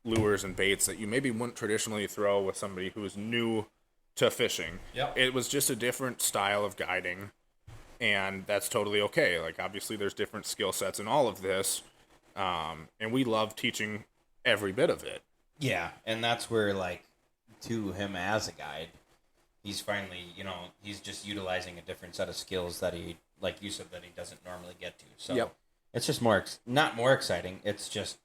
lures and baits that you maybe wouldn't traditionally throw with somebody who is new to fishing. Yep. It was just a different style of guiding, and that's totally okay. Like, obviously there's different skill sets in all of this, and we love teaching every bit of it. Yeah, and that's where, to him as a guide, he's finally, he's just utilizing a different set of skills that he, like you said, that he doesn't normally get to. So It's just not more exciting. It's just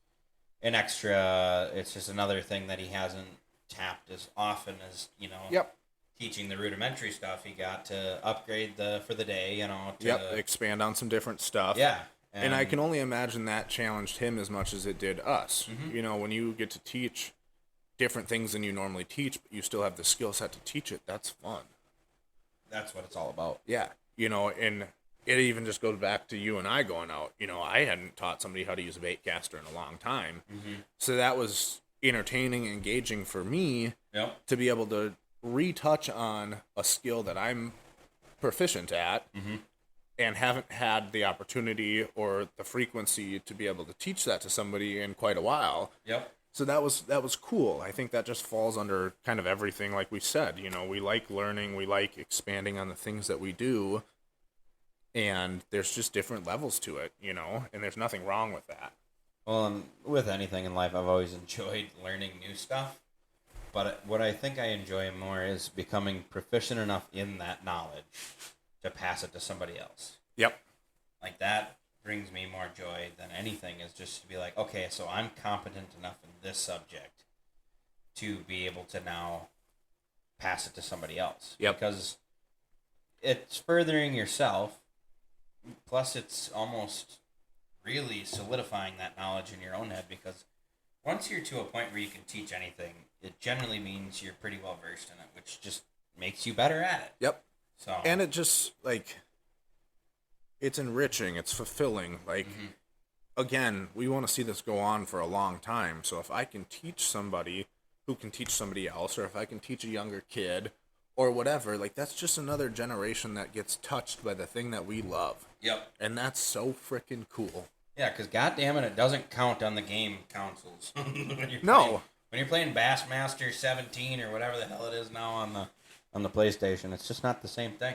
an extra, it's just another thing that he hasn't tapped as often as, teaching the rudimentary stuff. He got to upgrade for the day, expand on some different stuff. Yeah. And I can only imagine that challenged him as much as it did us. Mm-hmm. When you get to teach different things than you normally teach, but you still have the skill set to teach it, that's fun. That's what it's all about. Yeah. And it even just goes back to you and I going out. I hadn't taught somebody how to use a bait caster in a long time. Mm-hmm. So that was entertaining, engaging for me to be able to retouch on a skill that I'm proficient at. Mm-hmm. and haven't had the opportunity or the frequency to be able to teach that to somebody in quite a while. Yep. So that was cool. I think that just falls under kind of everything, like we said. You know, we like learning, we like expanding on the things that we do, and there's just different levels to it, you know, and there's nothing wrong with that. Well, and with anything in life, I've always enjoyed learning new stuff. But what I think I enjoy more is becoming proficient enough in that knowledge to pass it to somebody else. Yep. Like, that brings me more joy than anything, is just to be like, okay, so I'm competent enough in this subject to be able to now pass it to somebody else. Yep. Because it's furthering yourself, plus it's almost really solidifying that knowledge in your own head, because once you're to a point where you can teach anything, it generally means you're pretty well versed in it, which just makes you better at it. Yep. So, and it just, like, it's enriching, it's fulfilling. Like, again, we want to see this go on for a long time. So if I can teach somebody who can teach somebody else, or if I can teach a younger kid or whatever, like, that's just another generation that gets touched by the thing that we love. Yep. And that's so freaking cool. Yeah, because goddammit, it doesn't count on the game consoles. No. When you're playing Bassmaster 17 or whatever the hell it is now on the PlayStation, it's just not the same thing.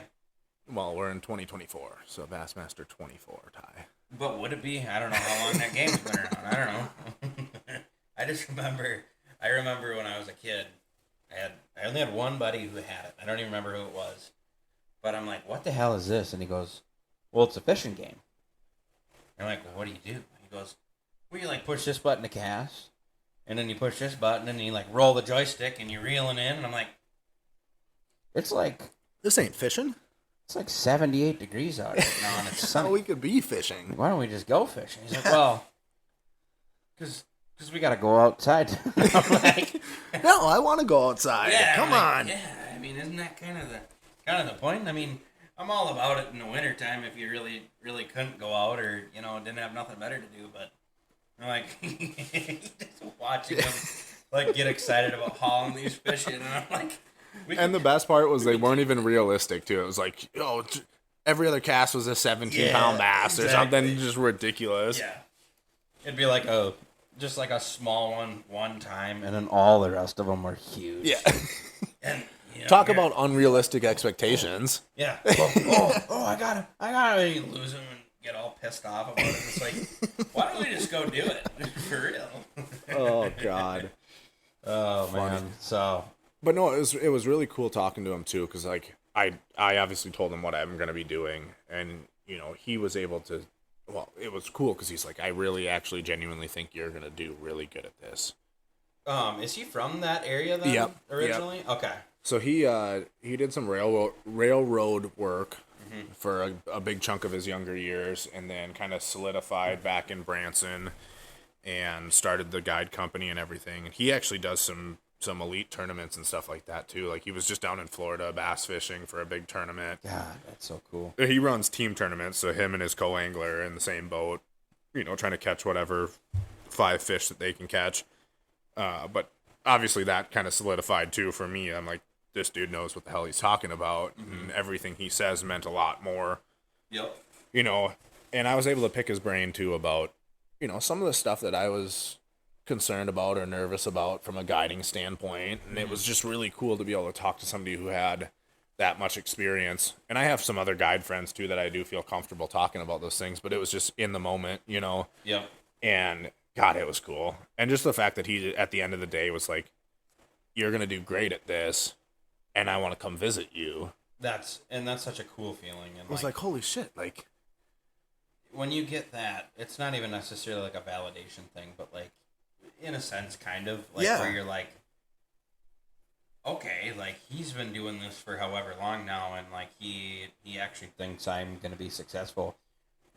Well, we're in 2024, so Bassmaster 24, Ty. But would it be? I don't know how long that game's been around. I don't know. I remember when I was a kid, I only had one buddy who had it. I don't even remember who it was. But I'm like, what the hell is this? And he goes, well, it's a fishing game. And I'm like, well, what do you do? He goes, well, you like push this button to cast, and then you push this button, and you like roll the joystick, and you're reeling in. And I'm like, it's like... This ain't fishing. It's like 78 degrees out right now, and it's sunny. We could be fishing. Why don't we just go fishing? He's like, well, because we got to go outside. I'm like, no, I want to go outside. yeah, Come like, on. Yeah, I mean, isn't that kind of the point? I mean, I'm all about it in the wintertime if you really, really couldn't go out or, you know, didn't have nothing better to do. But I'm like, just watching them like get excited about hauling these fish in, and I'm like, and the best part was they weren't even realistic too. It was like, every other cast was a 17-pound bass or something just ridiculous. Yeah, it'd be like just like a small one time, and then all the rest of them were huge. Yeah. And you know, talk about unrealistic expectations. Yeah. I got him. And you lose him and get all pissed off about it. It's like, why don't we just go do it for real? Oh God. Oh Funny. man. So. But no, it was really cool talking to him too, because like I obviously told him what I'm going to be doing, and you know he was able to. Well, it was cool because he's like, I really actually genuinely think you're going to do really good at this. Is he from that area then? Yep. Originally? Yep. Okay. So he did some railroad work for a big chunk of his younger years, and then kind of solidified back in Branson and started the guide company and everything. And he actually does some elite tournaments and stuff like that too. Like he was just down in Florida bass fishing for a big tournament. God, that's so cool. He runs team tournaments, so him and his co-angler are in the same boat, you know, trying to catch whatever 5 fish that they can catch. But obviously that kind of solidified too for me. I'm like, this dude knows what the hell he's talking about, and everything he says meant a lot more. Yep. You know, and I was able to pick his brain too about, you know, some of the stuff that I was concerned about or nervous about from a guiding standpoint, and it was just really cool to be able to talk to somebody who had that much experience. And I have some other guide friends too that I do feel comfortable talking about those things, but it was just in the moment, you know. Yep. And God, it was cool. And just the fact that he at the end of the day was like, you're gonna do great at this, and I want to come visit you. That's such a cool feeling. And it was like holy shit, like when you get that, it's not even necessarily like a validation thing, but like in a sense, kind of like where you're like, okay, like he's been doing this for however long now, and like he actually thinks I'm gonna be successful.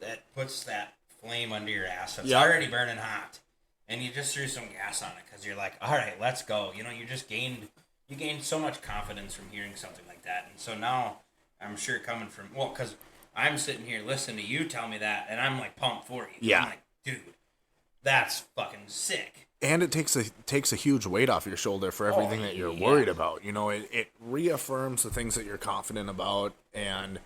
That puts that flame under your ass. It's already burning hot, and you just threw some gas on it because you're like, all right, let's go. You know, you gained so much confidence from hearing something like that, and so now I'm sure coming from because I'm sitting here listening to you tell me that, and I'm like pumped for you. Yeah, I'm like, dude, that's fucking sick. And it takes a huge weight off your shoulder for everything that you're worried about. You know, it reaffirms the things that you're confident about, and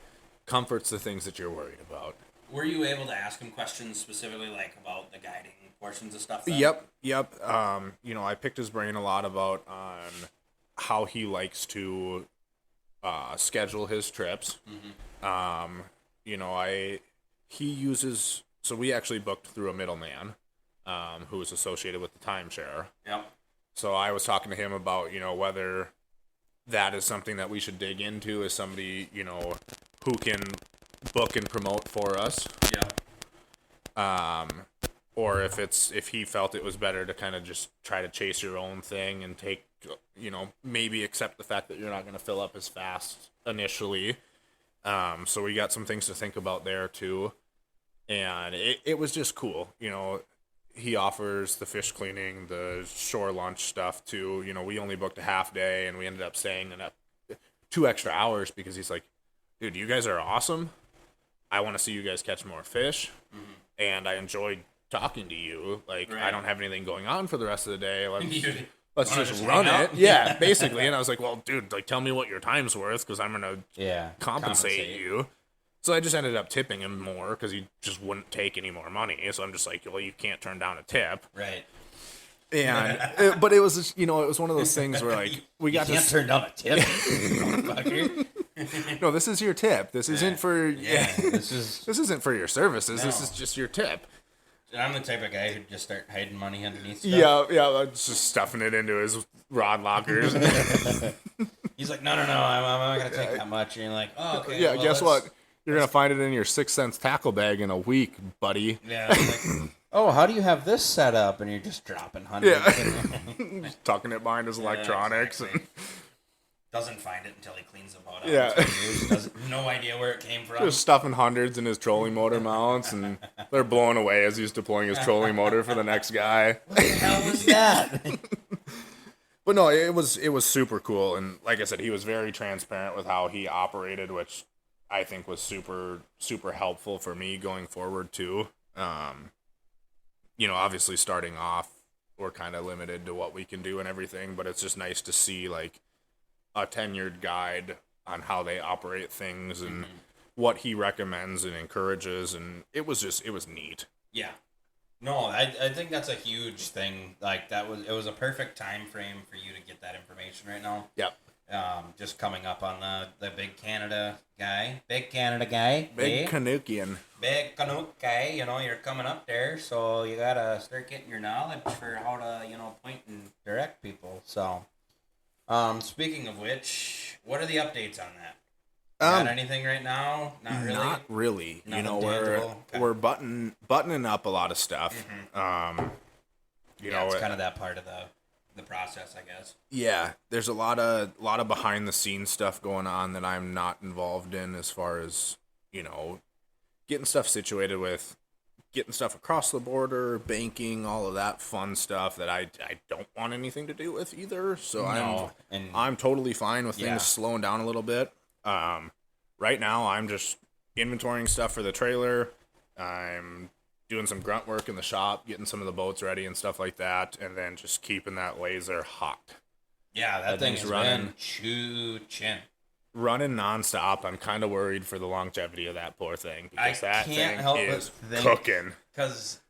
comfort's the things that you're worried about. Were you able to ask him questions specifically, like, about the guiding portions of stuff? Then? Yep. I picked his brain a lot about on how he likes to schedule his trips. Mm-hmm. He uses, so we actually booked through a middleman who was associated with the timeshare. Yep. So I was talking to him about, whether that is something that we should dig into as somebody, who can book and promote for us. Yeah. Or if he felt it was better to kind of just try to chase your own thing and take, maybe accept the fact that you're not going to fill up as fast initially. So we got some things to think about there too. And it was just cool. He offers the fish cleaning, the shore lunch stuff too. We only booked a half day and we ended up staying 2 extra hours because he's like, dude, you guys are awesome. I want to see you guys catch more fish. Mm-hmm. And I enjoyed talking to you. Like, right. I don't have anything going on for the rest of the day. Let's just run it. Yeah, basically. And I was like, well, dude, tell me what your time's worth because I'm going to compensate you. So I just ended up tipping him more because he just wouldn't take any more money. So I'm just like, well, you can't turn down a tip. Right. And but it was just, it was one of those things where we got to turn down a tip. Motherfucker. No, this is your tip. This isn't for this isn't for your services. No. This is just your tip. I'm the type of guy who'd just start hiding money underneath stuff. Yeah, just stuffing it into his rod lockers. He's like, no, I'm not gonna take that much. And you're like, oh, okay. Yeah, well, guess what? You're gonna find it in your 6 cents tackle bag in a week, buddy. Yeah. Like, oh, how do you have this set up? And you're just dropping hundreds. Yeah. Just tucking it behind his electronics. Exactly. Doesn't find it until he cleans the boat out. Yeah. No idea where it came from. Just stuffing hundreds in his trolling motor mounts, and they're blowing away as he's deploying his trolling motor for the next guy. What the hell was that? But no, it was super cool, and like I said, he was very transparent with how he operated, which I think was super, super helpful for me going forward too. Obviously starting off, we're kind of limited to what we can do and everything, but it's just nice to see a tenured guide on how they operate things and what he recommends and encourages, and it was neat. Yeah. No, I think that's a huge thing. It was a perfect time frame for you to get that information right now. Yep. Just coming up on the Big Canada guy. Big Canuckian. Big Canuck guy, you're coming up there, so you gotta start getting your knowledge for how to, point and direct people. So, speaking of which, what are the updates on that? Got anything right now? Not really. Nothing we're buttoning up a lot of stuff. Mm-hmm. It's kind of that part of the process, I guess. Yeah, there's a lot of behind the scenes stuff going on that I'm not involved in, as far as getting stuff situated with, getting stuff across the border, banking, all of that fun stuff that I don't want anything to do with either. So I'm totally fine with things slowing down a little bit. Right now I'm just inventorying stuff for the trailer. I'm doing some grunt work in the shop, getting some of the boats ready and stuff like that, and then just keeping that laser hot. Yeah, that thing's running choo-chin. Running nonstop. I'm kind of worried for the longevity of that poor thing, because that thing is cooking. Because,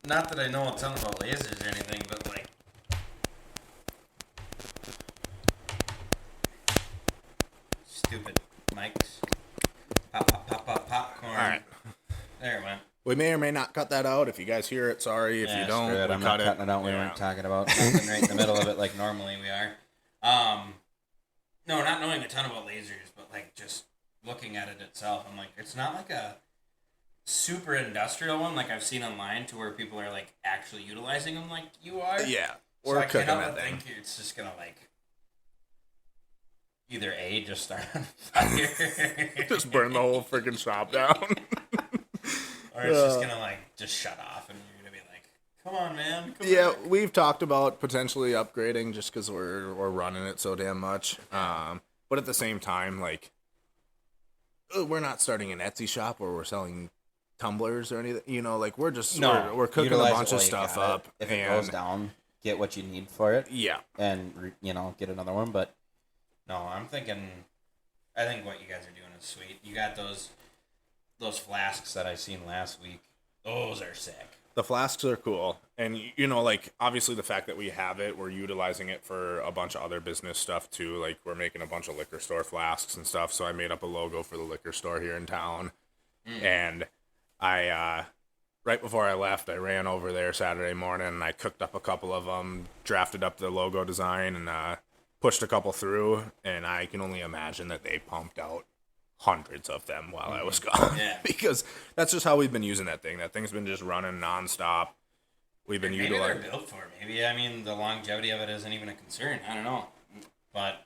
not that I know a ton about lasers or anything, but stupid mics. Pop, popcorn. All right. There it went. We may or may not cut that out. If you guys hear it, sorry. If you don't, I'm not cutting it out. We weren't talking about nothing right in the middle of it like normally we are. No, not knowing a ton about lasers, but just looking at it itself, I'm it's not like a super industrial one like I've seen online to where people are actually utilizing them like you are. Yeah. Or I can't help but think it's just gonna either just start on fire, just burn the whole freaking shop down. Or it's just gonna just shut off, and you're gonna be come on, man. Come back. We've talked about potentially upgrading just because we're running it so damn much. But at the same time, we're not starting an Etsy shop where we're selling tumblers or anything. We're just we're cooking a bunch of stuff up. If it goes down, get what you need for it. Yeah, and get another one. But no, I'm thinking I think what you guys are doing is sweet. You got those flasks that I seen last week. Those are sick. The flasks are cool. And, you know, like, obviously the fact that we have it, we're utilizing it for a bunch of other business stuff, too. Like, we're making a bunch of liquor store flasks and stuff, so I made up a logo for the liquor store here in town. And I, right before I left, I ran over there Saturday morning, and I cooked up a couple of them, drafted up the logo design, and pushed a couple through, and I can only imagine that they pumped out hundreds of them while I was gone. Yeah. Because that's just how we've been using that thing. That thing's been just running nonstop. We've been maybe utilizing. they're built for it. Maybe, I mean, the longevity of it isn't even a concern. I don't know. But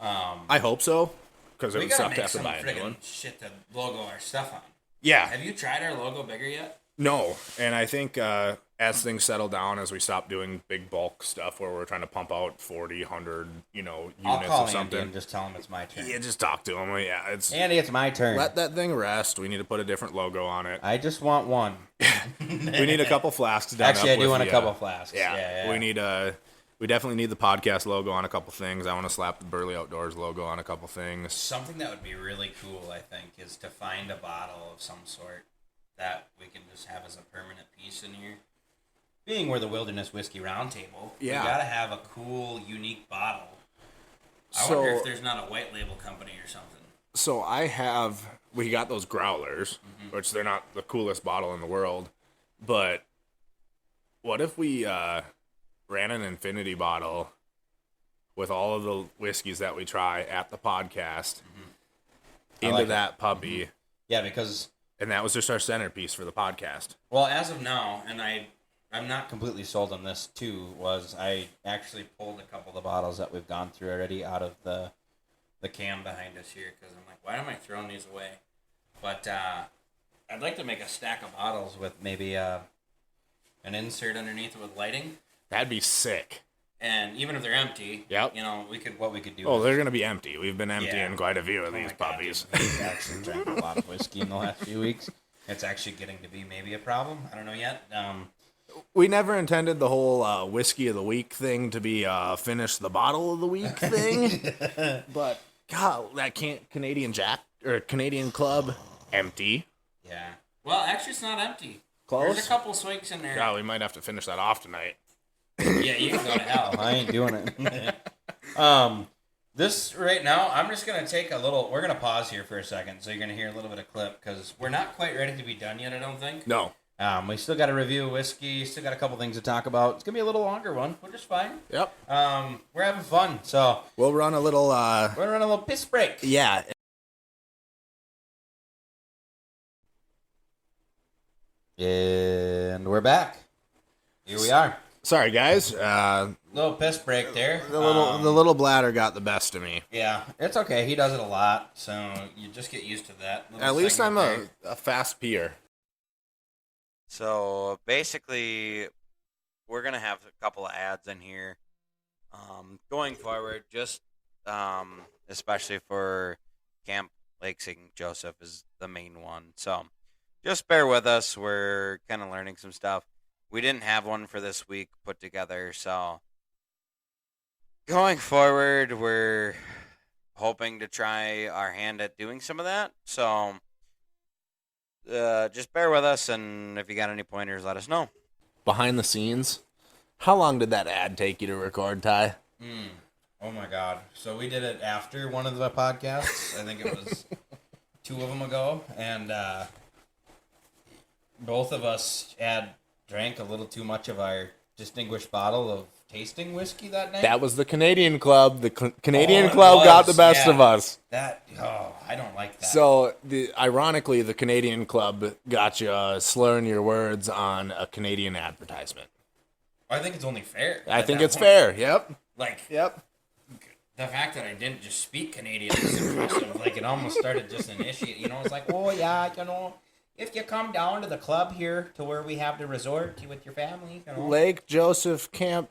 I hope so, because it we would gotta suck make to have to some buy a new friggin' one. shit to logo our stuff on. Yeah. Have you tried our logo bigger yet? No, and I think as things settle down, as we stop doing big bulk stuff where we're trying to pump out 40, 100, units I'll call of Andy something. and just tell him it's my turn. Yeah, just talk to him. Yeah, it's Andy, it's my turn. let that thing rest. We need to put a different logo on it. I just want one. We need a couple flasks done. Actually, up I do with want a the, couple flasks. Yeah, Yeah. we need we definitely need the podcast logo on a couple things. I want to slap the Burley Outdoors logo on a couple things. Something that would be really cool, I think, is to find a bottle of some sort that we can just have as a permanent piece in here. Being we're the Wilderness Whiskey Roundtable, Yeah. we gotta have a cool, unique bottle. I So- wonder if there's not a white label company or something. So we got those growlers, which they're not the coolest bottle in the world, but what if we ran an infinity bottle with all of the whiskeys that we try at the podcast into like that puppy, Yeah, because, and that was just our centerpiece for the podcast. well, as of now, and I'm not completely sold on this too, was I actually pulled a couple of the bottles that we've gone through already out of the can behind us here, because I'm like, why am I throwing these away? But I'd like to make a stack of bottles with maybe an insert underneath it with lighting. That'd be sick. And even if they're empty, Yep. we could do. Oh, they're gonna be empty. We've been emptying Yeah. quite a few of Oh these my God, puppies. dude, we've actually drank a lot of whiskey in the last few weeks. It's actually getting to be maybe a problem. I don't know yet. We never intended the whole whiskey of the week thing to be finish the bottle of the week thing, but God, that Canadian Jack or Canadian Club empty. Yeah. Well, actually, it's not empty. Close? There's a couple swigs in there. God, we might have to finish that off tonight. Yeah, you can go to hell. I ain't doing it. This right now, I'm just gonna take a little. We're gonna pause here for a second, so you're gonna hear a little bit of clip because we're not quite ready to be done yet. I don't think. No. We still got to review whiskey. Still got a couple things to talk about. It's gonna be a little longer one, which is fine. Yep. We're having fun, so We'll run a little. we're gonna run a little piss break. Yeah. And we're back. Here we are. Sorry, guys. Little piss break there. The little bladder got the best of me. Yeah, it's okay. He does it a lot, so you just get used to that. Little At least I'm segment there. a fast peer. So basically, we're gonna have a couple of ads in here, going forward. Just especially for Camp Lake St. Joseph is the main one. So just bear with us. We're kind of learning some stuff. We didn't have one for this week put together, so going forward, we're hoping to try our hand at doing some of that. So just bear with us, and if you got any pointers, let us know. Behind the scenes, how long did that ad take you to record, Ty? Oh my God! So we did it after one of the podcasts. I think it was 2 of them ago, and both of us drank a little too much of our distinguished bottle of tasting whiskey that night. That was the Canadian Club. The Canadian it Club got the was, best yeah. of us. I don't like that. So, ironically, the Canadian Club got you slurring your words on a Canadian advertisement. I think it's only fair. I at think that it's point. fair. Yep. Like Yep. the fact that I didn't just speak Canadian is impressive. Like it almost started just initiate. It's like, oh yeah, if you come down to the club here to where we have the resort with your family, Lake Joseph Camp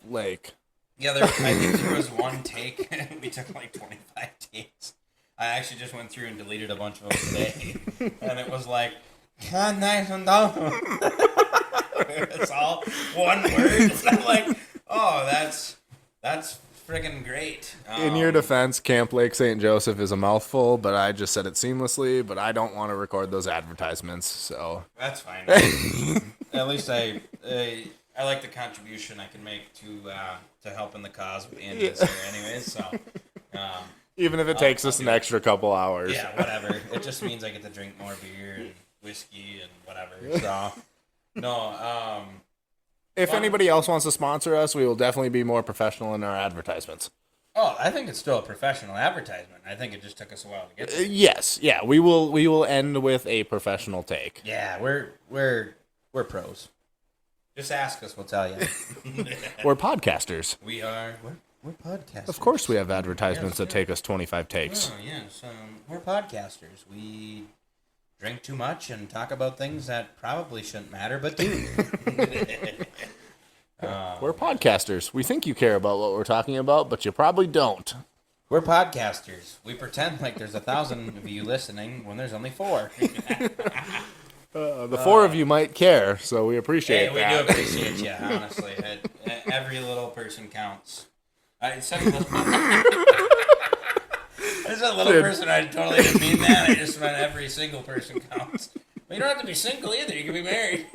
Lake. Yeah, I think there was one take. We took like 25 takes. I actually just went through and deleted a bunch of them today. And it was like, can I it's all one word. And I'm like, oh, that's friggin' great. In your defense, Camp Lake St. Joseph is a mouthful, but I just said it seamlessly, but I don't want to record those advertisements, so. That's fine. At least I like the contribution I can make to helping the cause with the Indians here anyways, so. Even if it takes us an extra couple hours. Yeah, whatever. It just means I get to drink more beer and whiskey and whatever, so. No, If anybody else wants to sponsor us, we will definitely be more professional in our advertisements. Oh, I think it's still a professional advertisement. I think it just took us a while to get there. Yes, yeah, we will end with a professional take. Yeah, we're pros. Just ask us, we'll tell you. We're podcasters. We are. We're podcasters. Of course, we have advertisements that take us 25 takes. Oh yes, we're podcasters. We drink too much and talk about things that probably shouldn't matter, but do. We're podcasters. We think you care about what we're talking about, but you probably don't. We're podcasters. We pretend like there's 1,000 of you listening when there's only 4. The 4 of you might care, so we appreciate Hey, we that. do appreciate you, honestly. Every little person counts. I said a little person. I totally didn't mean that. I just meant every single person counts. But you don't have to be single either. You can be married.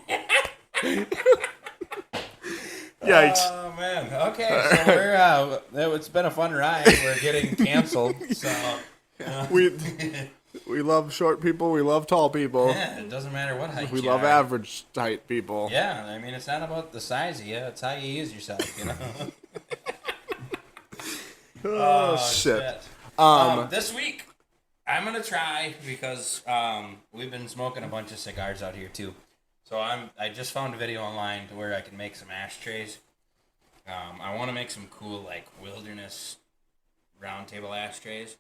Yikes. Oh man. Okay, so it's been a fun ride. We're getting canceled. So We love short people. We love tall people. yeah, it doesn't matter what height We you love are. average height people. Yeah, I mean it's not about the size of you. It's how you use yourself. You know. Oh, shit. This week, I'm gonna try because we've been smoking a bunch of cigars out here too. So I just found a video online to where I can make some ashtrays. I want to make some cool like Wilderness Roundtable ashtrays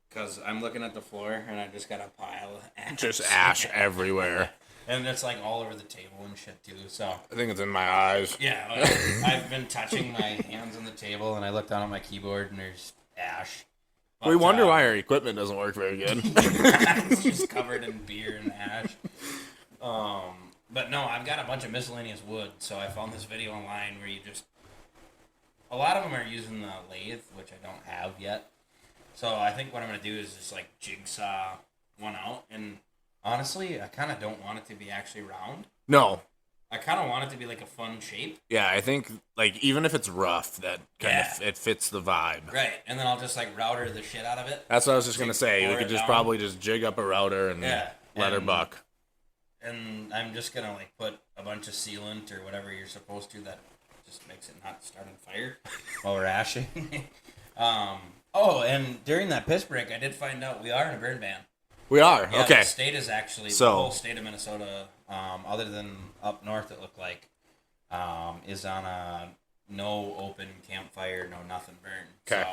because I'm looking at the floor and I just got a pile of ash. Just ash everywhere. And it's like all over the table and shit too. So I think it's in my eyes. yeah, I've been touching my hands on the table and I look down at my keyboard and there's ash. We wonder why our equipment doesn't work very good. It's just covered in beer and ash. But no, I've got a bunch of miscellaneous wood, so I found this video online where a lot of them are using the lathe, which I don't have yet. So I think what I'm going to do is just like jigsaw one out, and honestly, I kind of don't want it to be actually round. No. I kind of want it to be like a fun shape. Yeah, I think like even if it's rough, that kind of it fits the vibe. Right, and then I'll just like router the shit out of it. That's what I was just gonna say. We pour could it just down. probably just jig up a router and let her buck. And I'm just gonna like put a bunch of sealant or whatever you're supposed to that just makes it not start on fire while we're ashing. And during that piss break, I did find out we are in a burn ban. We are Yeah, okay. The state is actually the whole state of Minnesota, other than up north, it looked like, is on a no open campfire, no nothing burn. Okay.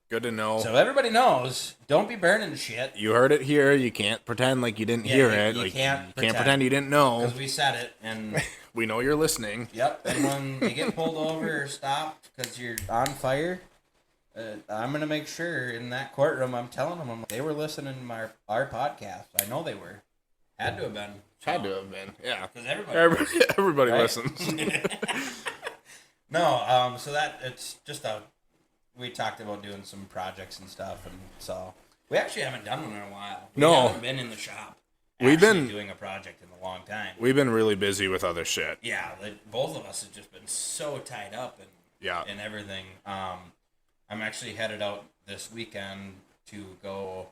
Good to know. So everybody knows, don't be burning shit. You heard it here. You can't pretend like you didn't hear it. You can't pretend you didn't know. Because we said it, and We know you're listening. yep. And when you get pulled over or stopped because you're on fire, I'm gonna make sure in that courtroom I'm telling them they were listening to our podcast. I know they were. Had to have been. Had to have been. Yeah. Because everybody Everybody right? listens. No. So that it's just we talked about doing some projects and stuff, and so we actually haven't done one in a while. We No. haven't been in the shop. We've actually been doing a project in a long time. We've been really busy with other shit. Yeah, both of us have just been so tied up and everything. I'm actually headed out this weekend to go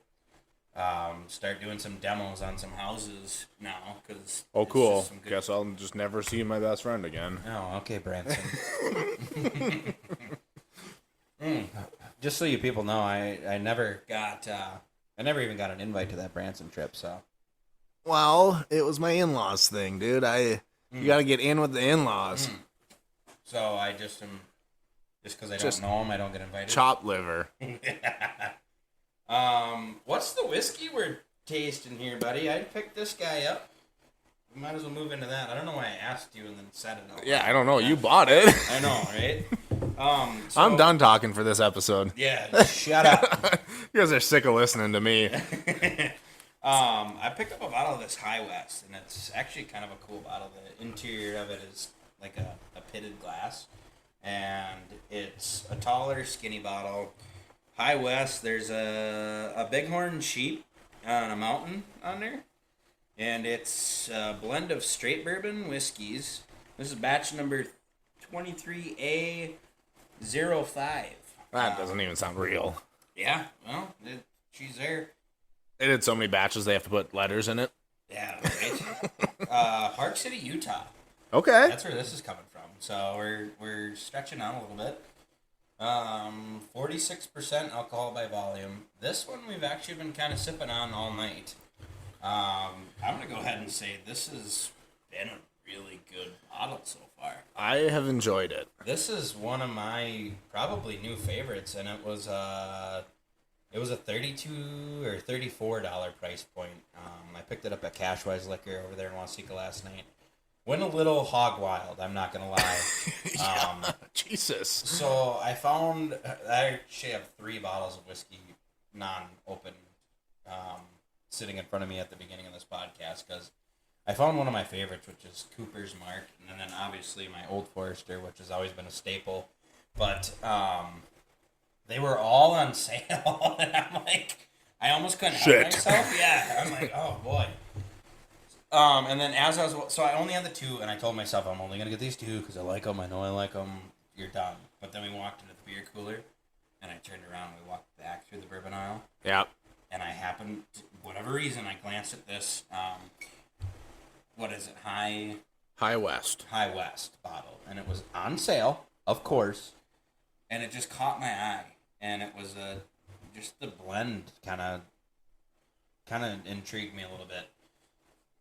start doing some demos on some houses now. Cause Oh, cool. some good- Guess I'll just never see my best friend again. Oh, okay, Branson. Just so you people know, I never got I never even got an invite to that Branson trip. So Well, it was my in-laws thing, dude. You got to get in with the in-laws. so I just am because I don't know them, I don't get invited. Chop liver. What's the whiskey we're tasting here, buddy? I picked this guy up. We might as well move into that. I don't know why I asked you and then said it. Yeah, I don't know. You bought it. I know, right? I'm done talking for this episode. Yeah, shut up. You guys are sick of listening to me. I picked up a bottle of this High West, and it's actually kind of a cool bottle. The interior of it is like a pitted glass, and it's a taller, skinny bottle. High West, there's a bighorn sheep on a mountain on there, and it's a blend of straight bourbon whiskeys. This is batch number 23A05. That doesn't even sound real. Yeah, well, she's there. They did so many batches they have to put letters in it. Yeah, right. Park City, Utah. Okay. That's where this is coming from. So we're stretching out a little bit. 46% alcohol by volume. This one we've actually been kind of sipping on all night. I'm gonna go ahead and say this has been a really good bottle so far. I have enjoyed it. This is one of my probably new favorites, and it was a $32 or $34 price point. I picked it up at Cashwise Liquor over there in Waseca last night. Went a little hog wild, I'm not gonna lie. Jesus. So I actually have 3 bottles of whiskey, non-open, sitting in front of me at the beginning of this podcast, because I found one of my favorites, which is Cooper's Mark, and then obviously my Old Forester, which has always been a staple. But they were all on sale, and I'm like, I almost couldn't help myself. Yeah, I'm like, oh boy. And then so I only had the 2, and I told myself I'm only gonna get these 2 because I like them. I know I like them. You're done. But then we walked into the beer cooler, and I turned around and we walked back through the bourbon aisle. Yeah. And I happened, whatever reason, I glanced at this. What is it? High West bottle, and it was on sale, of course. And it just caught my eye, and it was just the blend kind of intrigued me a little bit.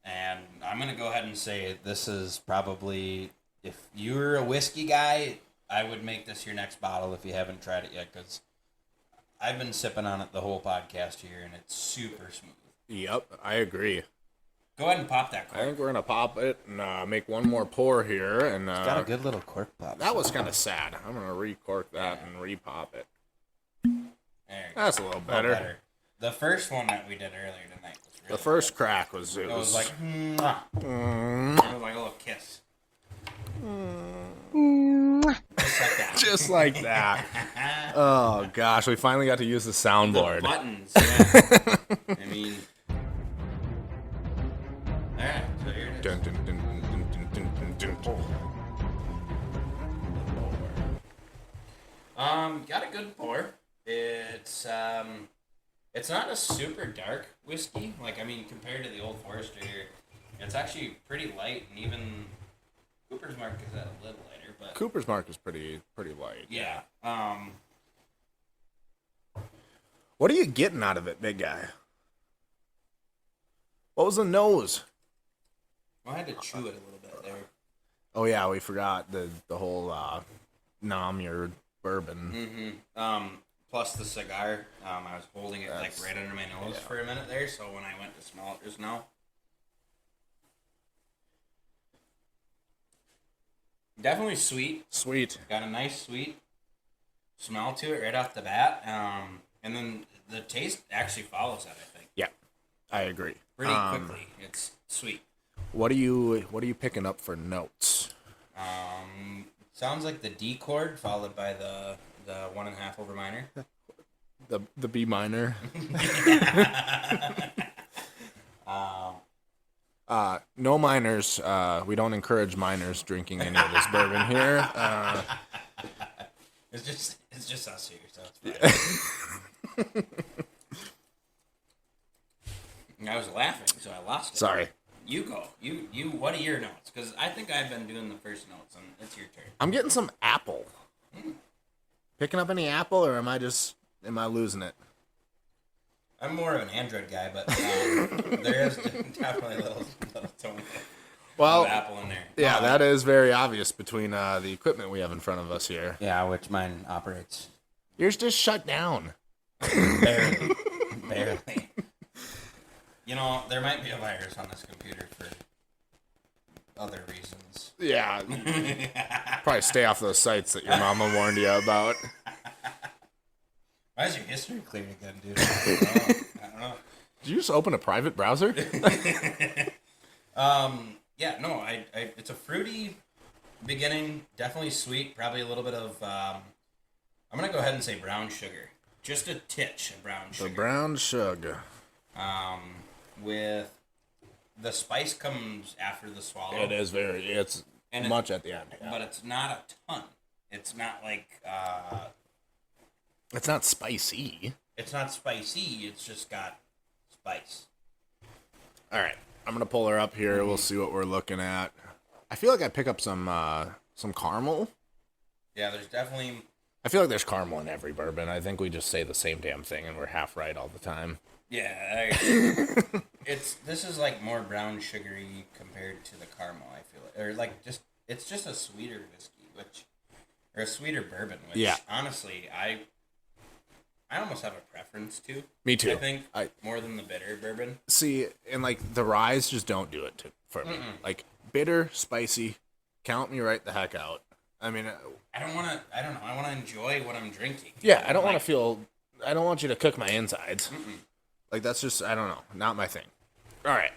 And I'm gonna go ahead and say this is probably, if you're a whiskey guy, I would make this your next bottle if you haven't tried it yet, because I've been sipping on it the whole podcast here, and it's super smooth. Yep, I agree. Go ahead and pop that cork. I think we're gonna pop it and make one more pour here, and It's got a good little cork pop. that was kind of sad. I'm gonna re-cork that and re-pop it. That's a little better. The first one that we did earlier tonight was really The first good. crack was It was like, Mm. it was like a little kiss. Just like that. Just like that. Oh gosh, we finally got to use the The soundboard. buttons, yeah. I mean, all right, so here it is. Dun, dun, dun, dun, dun, dun, dun, dun. Got a good pour. It's not a super dark whiskey. Like, I mean, compared to the Old Forester here, it's actually pretty light, and even Cooper's Mark is a little lighter, but Cooper's Mark is pretty light. yeah. What are you getting out of it, big guy? What was the nose? I had to chew it a little bit there. Oh yeah, we forgot the whole nom your bourbon. Mm-hmm. Plus the cigar. I was holding it like right under my nose for a minute there, so when I went to smell it just now. Definitely sweet. Sweet. Got a nice sweet smell to it right off the bat. And then the taste actually follows that, I think. Yeah, I agree. Pretty quickly. It's sweet. What are you picking up for notes? Sounds like the D chord followed by the 1.5 over minor. The B minor. No minors. We don't encourage minors drinking any of this bourbon here. It's just us here, so it's fine. I was laughing, so I lost it. Sorry. You go. You. What are your notes? Because I think I've been doing the first notes, and it's your turn. I'm getting some apple. Picking up any apple, or am I losing it? I'm more of an Android guy, but there is definitely a little tone of apple in there. Yeah, that is very obvious between the equipment we have in front of us here. Yeah, which mine operates. Yours just shut down. Barely. You know, there might be a virus on this computer for other reasons. Yeah. Probably stay off those sites that your mama warned you about. Why is your history cleared again, dude? I don't know. Did you just open a private browser? Yeah, no, I it's a fruity beginning, definitely sweet. Probably a little bit of. I'm gonna go ahead and say brown sugar. Just a titch of brown sugar. The brown sugar. With the spice comes after the swallow. It is it's and much at the end. Yeah. But it's not a ton. It's not like. It's not spicy. It's not spicy. It's just got spice. All right, I'm gonna pull her up here. Mm-hmm. We'll see what we're looking at. I feel like I pick up some caramel. Yeah, there's definitely. I feel like there's caramel in every bourbon. I think we just say the same damn thing and we're half right all the time. Yeah, this is like more brown sugary compared to the caramel. I feel or like it's just a sweeter whiskey, or a sweeter bourbon. Which honestly, I almost have a preference to. Me too. I think more than the bitter bourbon. See, and like the ryes just don't do it for me. Like bitter, spicy, count me right the heck out. I mean, I don't know. I want to enjoy what I'm drinking. Yeah, I don't want to feel. I don't want you to cook my insides. Like that's just I don't know, not my thing. All right,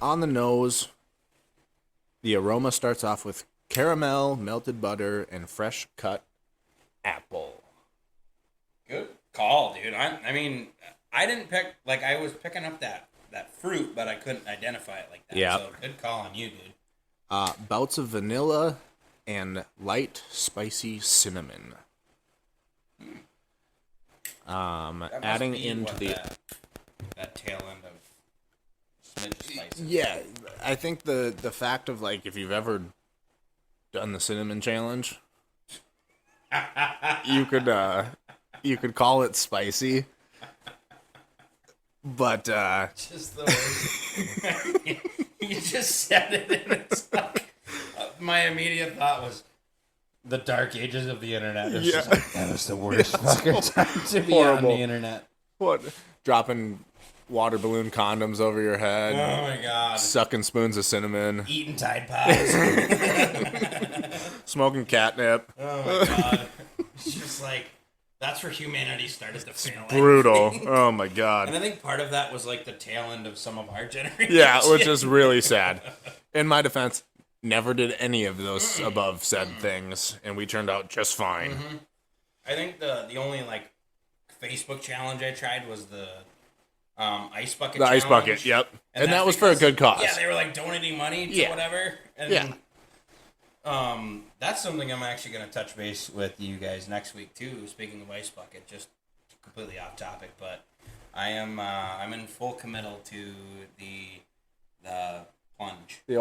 on the nose, the aroma starts off with caramel, melted butter, and fresh cut apple. Good call, dude. I mean, I didn't pick like I was picking up that fruit, but I couldn't identify it like that. Yeah. So good call on you, dude. Bouts of vanilla and light spicy cinnamon. Adding into that tail end of smidge spices. Yeah, I think the fact of like if you've ever done the cinnamon challenge, you could call it spicy, but just the way you just said it, and it's like my immediate thought was the dark ages of the internet. It's just like, that was the worst fucking time to be on the internet. What? Dropping water balloon condoms over your head. Oh my god. Sucking spoons of cinnamon. Eating Tide Pods. Smoking catnip. Oh my god. It's just like, that's where humanity started to fail. Brutal. Oh my god. And I think part of that was like the tail end of some of our generation. Yeah, which is really sad. In my defense, never did any of those above said things, and we turned out just fine. I think the only like Facebook challenge I tried was the ice bucket. The challenge. ice bucket, yep. And that was for a good cause. Yeah, they were like donating money to whatever. And, that's something I'm actually going to touch base with you guys next week too. Speaking of ice bucket, just completely off topic, but I'm in full committal to the plunge. The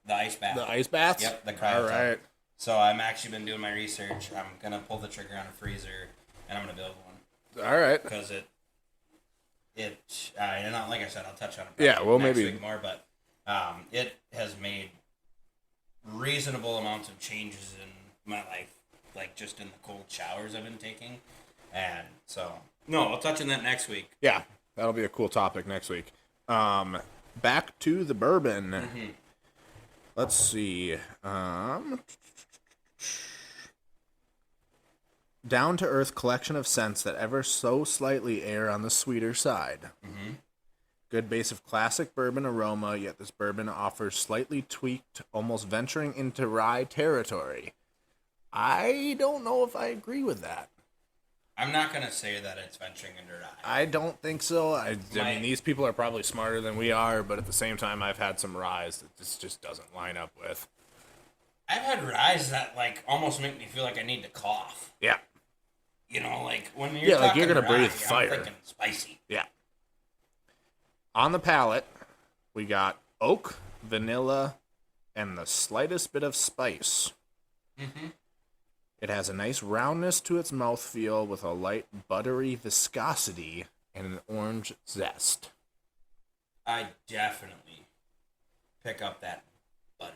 ice bath. The ice baths? Yep, the cryo. All right. So I'm actually been doing my research. I'm gonna pull the trigger on a freezer, and I'm gonna build one. All right. Because and not like I said, I'll touch on it. Yeah, well, next maybe week more, but it has made reasonable amounts of changes in my life, like just in the cold showers I've been taking, and so I'll touch on that next week. Yeah, that'll be a cool topic next week. Back to the bourbon. Let's see. Down-to-earth collection of scents that ever so slightly err on the sweeter side. Good base of classic bourbon aroma, yet this bourbon offers slightly tweaked, almost venturing into rye territory. I don't know if I agree with that. I'm not going to say that it's venturing into rye. I don't think so. I mean, these people are probably smarter than we are, but at the same time, I've had some ryes that this just doesn't line up with. I've had ryes that, like, almost make me feel like I need to cough. Yeah. You know, like, when you're like you're going to breathe fire. I'm thinking spicy. Yeah. On the palate, we got oak, vanilla, and the slightest bit of spice. It has a nice roundness to its mouthfeel with a light buttery viscosity and an orange zest. I definitely pick up that buttery.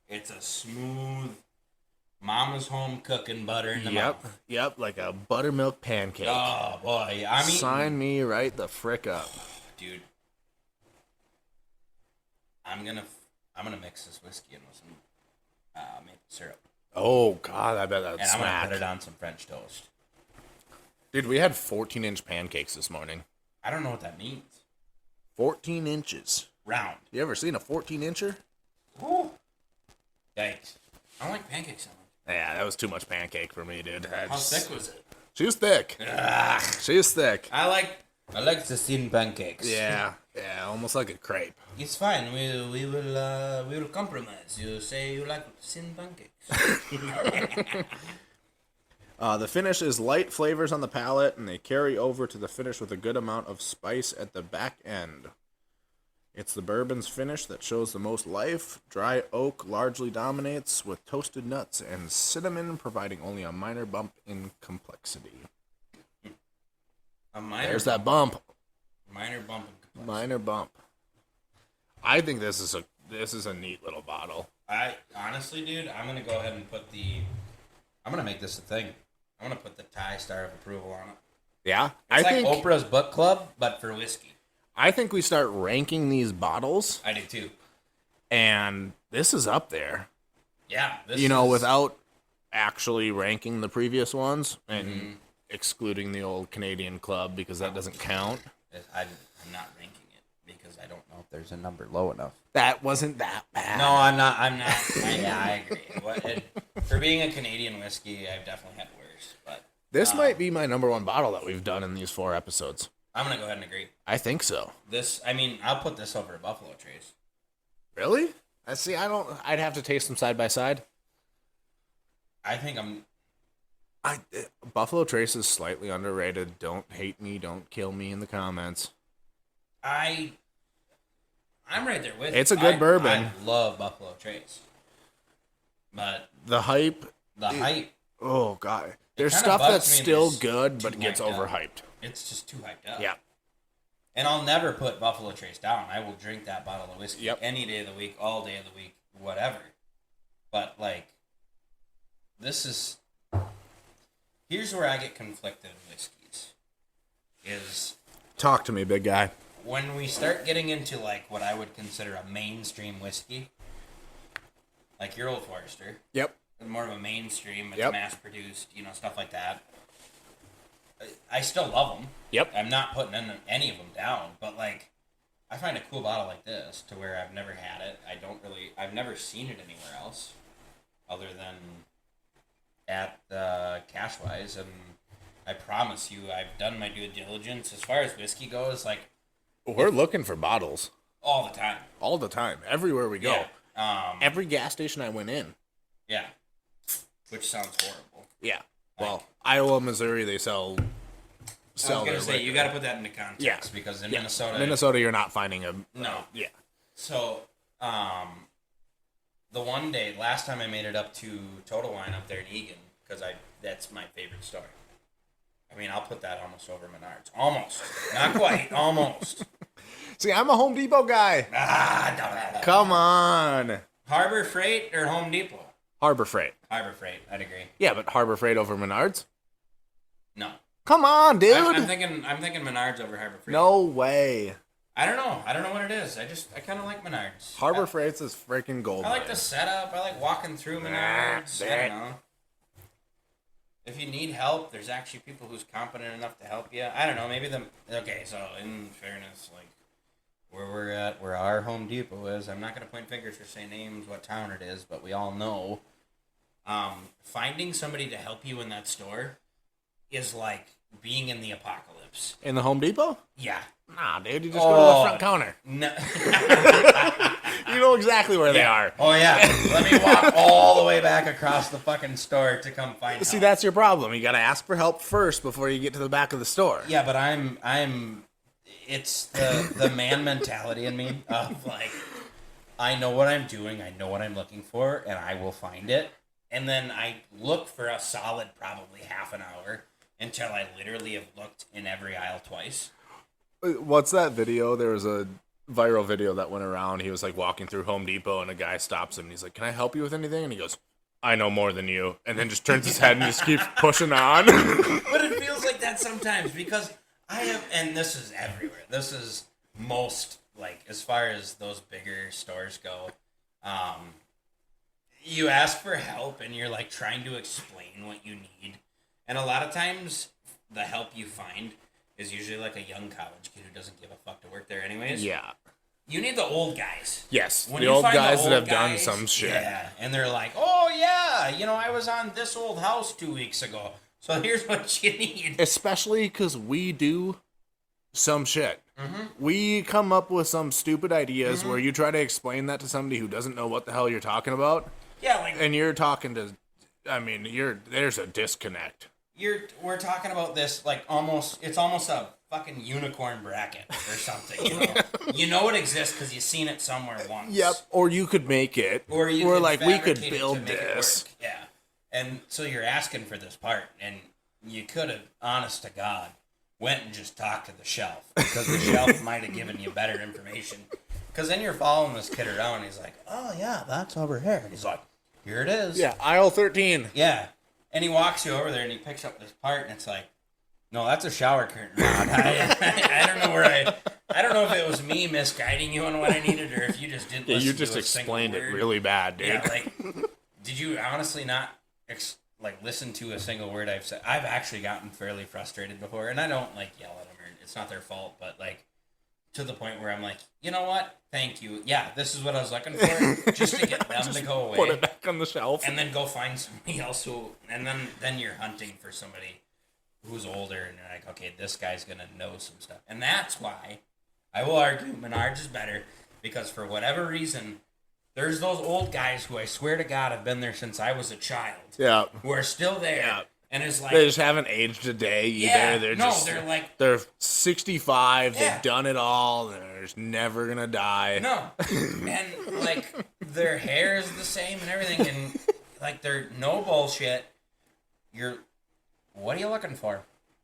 It's a smooth, mama's home cooking butter in the mouth. Yep, like a buttermilk pancake. Oh, boy. I mean, sign me right the frick up. Dude. I'm gonna mix this whiskey in with some maple syrup. Oh, God, I bet that's and I'm going to put it on some French toast. Dude, we had 14-inch pancakes this morning. I don't know what that means. 14 inches. Round. You ever seen a 14-incher? Ooh. Yikes. I don't like pancakes so much. Yeah, that was too much pancake for me, dude. How thick was it? She was thick. She was thick. I like the thin pancakes. Yeah, almost like a crepe. It's fine. We will compromise. You say you like thin pancakes. The finish is light flavors on the palate, and they carry over to the finish with a good amount of spice at the back end. It's the bourbon's finish that shows the most life. Dry oak largely dominates, with toasted nuts and cinnamon providing only a minor bump in complexity. There's that bump. Minor bump. Minor bump. I think this is a neat little bottle. I honestly, dude, I'm gonna go ahead and I'm gonna make this a thing. I'm gonna put the Thai star of approval on it. Yeah, It's like Oprah's book club, but for whiskey. I think we start ranking these bottles. I do too. And this is up there. Yeah. Without actually ranking the previous ones and excluding the old Canadian Club because that doesn't count. I'm not ranking it because I don't know if there's a number low enough. That wasn't that bad. No, I'm not. I agree. For being a Canadian whiskey, I've definitely had worse. But this might be my number one bottle that we've done in these 4 episodes. I'm going to go ahead and agree. I think so. I'll put this over Buffalo Trace. Really? I'd have to taste them side by side. I think Buffalo Trace is slightly underrated. Don't hate me. Don't kill me in the comments. I'm right there with you. It's a good bourbon. I love Buffalo Trace. But the hype. Oh, God. There's stuff that's still good, but gets overhyped. It's just too hyped up. Yeah. And I'll never put Buffalo Trace down. I will drink that bottle of whiskey any day of the week, all day of the week, whatever. But, here's where I get conflicted with whiskeys. Talk to me, big guy. When we start getting into, what I would consider a mainstream whiskey, like your Old Forester. Yep. More of a mainstream, it's mass-produced, stuff like that. I still love them. Yep. I'm not putting any of them down, but I find a cool bottle like this to where I've never had it. I've never seen it anywhere else, other than at Cashwise, and I promise you, I've done my due diligence as far as whiskey goes. We're looking for bottles all the time. All the time, everywhere we go. Yeah. Every gas station I went in. Yeah. Which sounds horrible. Yeah. Well, Iowa, Missouri, they sell. I was going to say, you got to put that into context because in Minnesota, you're not finding a. No. Yeah. So, the one day, last time I made it up to Total Wine up there in Egan, because that's my favorite store. I'll put that almost over Menards. Almost. Not quite. Almost. See, I'm a Home Depot guy. Come on. Harbor Freight or Home Depot? Harbor Freight. Harbor Freight, I'd agree. Yeah, but Harbor Freight over Menards? No. Come on, dude. I'm thinking Menards over Harbor Freight. No way. I don't know what it is. I kind of like Menards. Harbor Freight's is freaking gold. I like the setup. I like walking through Menards. I don't know. If you need help, there's actually people who's competent enough to help you. I don't know. Maybe okay, so in fairness, where we're at, where our Home Depot is, I'm not going to point fingers or say names, what town it is, but we all know. Finding somebody to help you in that store is like being in the apocalypse. In the Home Depot? Yeah. Nah, dude, you just go to the front counter. No. You know exactly where they are. Oh, yeah. Let me walk all the way back across the fucking store to come find See, help. that's your problem. You got to ask for help first before you get to the back of the store. Yeah, but it's the man mentality in me of I know what I'm doing, I know what I'm looking for, and I will find it. And then I look for a solid probably half an hour until I literally have looked in every aisle twice. What's that video? There was a viral video that went around. He was walking through Home Depot and a guy stops him and he's like, "Can I help you with anything?" And he goes, "I know more than you." And then just turns his head and just keeps pushing on. But it feels like that sometimes because and this is everywhere. This is most, as far as those bigger stores go, you ask for help and you're trying to explain what you need. And a lot of times the help you find is usually a young college kid who doesn't give a fuck to work there anyways. Yeah. You need the old guys. Yes, When the you old find guys the that old have done guys, some shit. Yeah, and they're like, oh, yeah, I was on this old house 2 weeks ago. So here's what you need. Especially because we do some shit. Mm-hmm. We come up with some stupid ideas where you try to explain that to somebody who doesn't know what the hell you're talking about. Yeah, like... And you're talking to... I mean, there's a disconnect. We're talking about this like it's almost a fucking unicorn bracket or something. You know it exists because you've seen it somewhere once. Yep. Or you could make it. Or like we could fabricate it to build make it this. work. Yeah. And so you're asking for this part, and you could have, honest to God, went and just talked to the shelf because the shelf might have given you better information. Because then you're following this kid around, and he's like, "Oh yeah, that's over here." And he's like, "Here it is." Yeah, aisle 13. Yeah. And he walks you over there and he picks up this part and it's like, no, that's a shower curtain rod. I don't know I don't know if it was me misguiding you on what I needed or if you just didn't listen You just to a single explained it word. really bad, dude. Yeah, like, did you honestly not listen to a single word I've said? I've actually gotten fairly frustrated before, and I don't like yell at them or it's not their fault, but like to the point where I'm like, you know what? Thank you. Yeah, this is what I was looking for, just to get them to go away. Put it back on the shelf. And then go find somebody else and then you're hunting for somebody who's older, and you're like, okay, this guy's going to know some stuff. And that's why I will argue Menards is better, because for whatever reason, there's those old guys who I swear to God have been there since I was a child. Yeah. Who are still there. Yeah. And it's like... They just haven't aged a day either. Yeah, They're like... They're 65. Yeah. They've done it all. They're just never going to die. No. And, like, their hair is the same and everything. And, like, they're no bullshit. What are you looking for?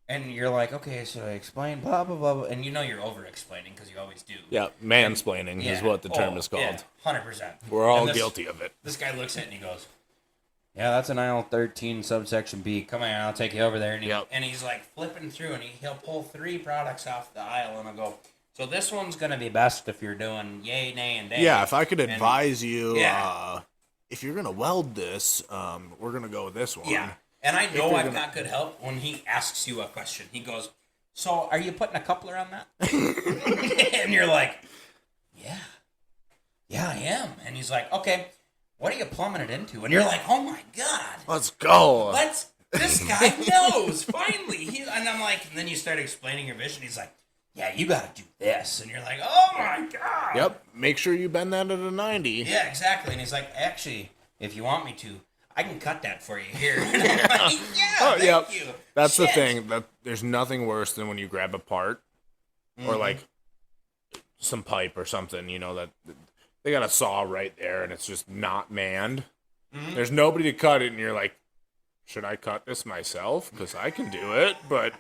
And you're like, okay, so I explain blah, blah, blah, blah. And you know you're over-explaining because you always do. Yeah, mansplaining is what the term is called. Yeah, 100%. We're all guilty of it. This guy looks at it and he goes, yeah, that's an aisle 13 subsection B. Come on, I'll take you over there. And he's like flipping through, and he'll pull 3 products off the aisle, and I'll go, so this one's going to be best if you're doing yay, nay, and day. Yeah, if I could advise you, Yeah. if you're going to weld this, we're going to go with this one. Yeah, and I know I've got good help when he asks you a question. He goes, so are you putting a coupler on that? And you're like, yeah, I am. And he's like, okay, what are you plumbing it into? And you're like, oh my God. Let's go. This guy knows, finally. And I'm like, and then you start explaining your vision. He's like, yeah, you got to do this. And you're like, oh my God. Yep, make sure you bend that at a 90. Yeah, exactly. And he's like, actually, if you want me to, I can cut that for you here. And I'm like, thank you. That's the thing. There's nothing worse than when you grab a part or like some pipe or something, that they got a saw right there and it's just not manned. Mm-hmm. There's nobody to cut it, and you're like, should I cut this myself? Because I can do it, but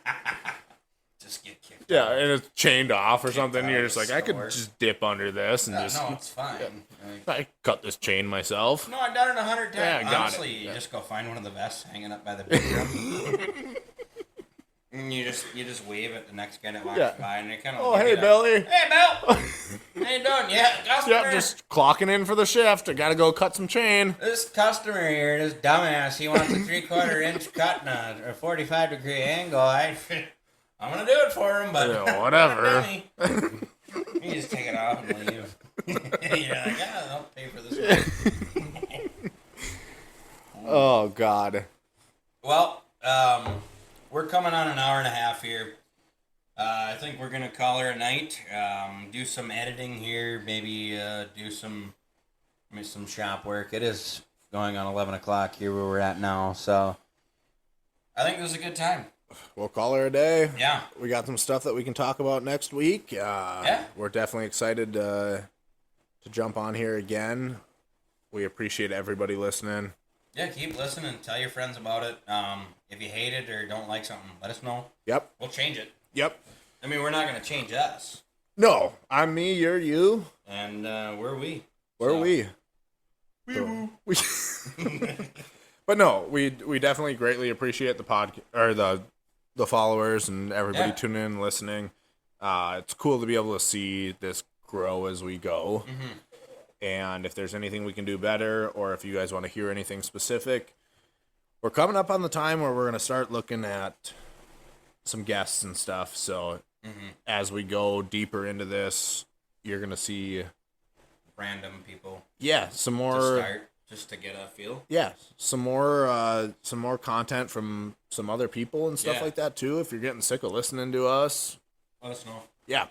just get kicked. Yeah, and it's chained off or something. You're just like, I could just dip under this and no, it's fine. I cut this chain myself. No, I've done it 100 times. Yeah, Honestly, you just go find one of the vests hanging up by the bedroom. And you just wave at the next guy that walks by, and they kind of. Oh, hey, Billy. Hey, Bill. How you doing? Yeah, customer. Yeah, just clocking in for the shift. I gotta go cut some chain. This customer here, this dumbass, he wants a 3/4 inch cut and a 45-degree angle. I'm gonna do it for him, but whatever. You just take it off and leave. You're like, yeah, I'll pay for this one. Oh God. Well, we're coming on an hour and a half here. I think we're gonna call her a night. Do some editing here, maybe do some shop work. It is going on 11 o'clock here where we're at now, so I think it was a good time. We'll call her a day. Yeah. We got some stuff that we can talk about next week. We're definitely excited to jump on here again. We appreciate everybody listening. Yeah, keep listening. Tell your friends about it. If you hate it or don't like something, let us know. Yep. We'll change it. Yep. I mean, we're not going to change us. No. I'm me, you're you. And we're we. Where are we? We. But no, we definitely greatly appreciate the followers and everybody tuning in and listening. It's cool to be able to see this grow as we go. Mm-hmm. And if there's anything we can do better, or if you guys want to hear anything specific, we're coming up on the time where we're going to start looking at some guests and stuff. So as we go deeper into this, you're gonna see Random people some to more. start, just to get a feel. Yeah, some more content from some other people and stuff Yeah. like that too. If you're getting sick of listening to us, Let us know. yeah,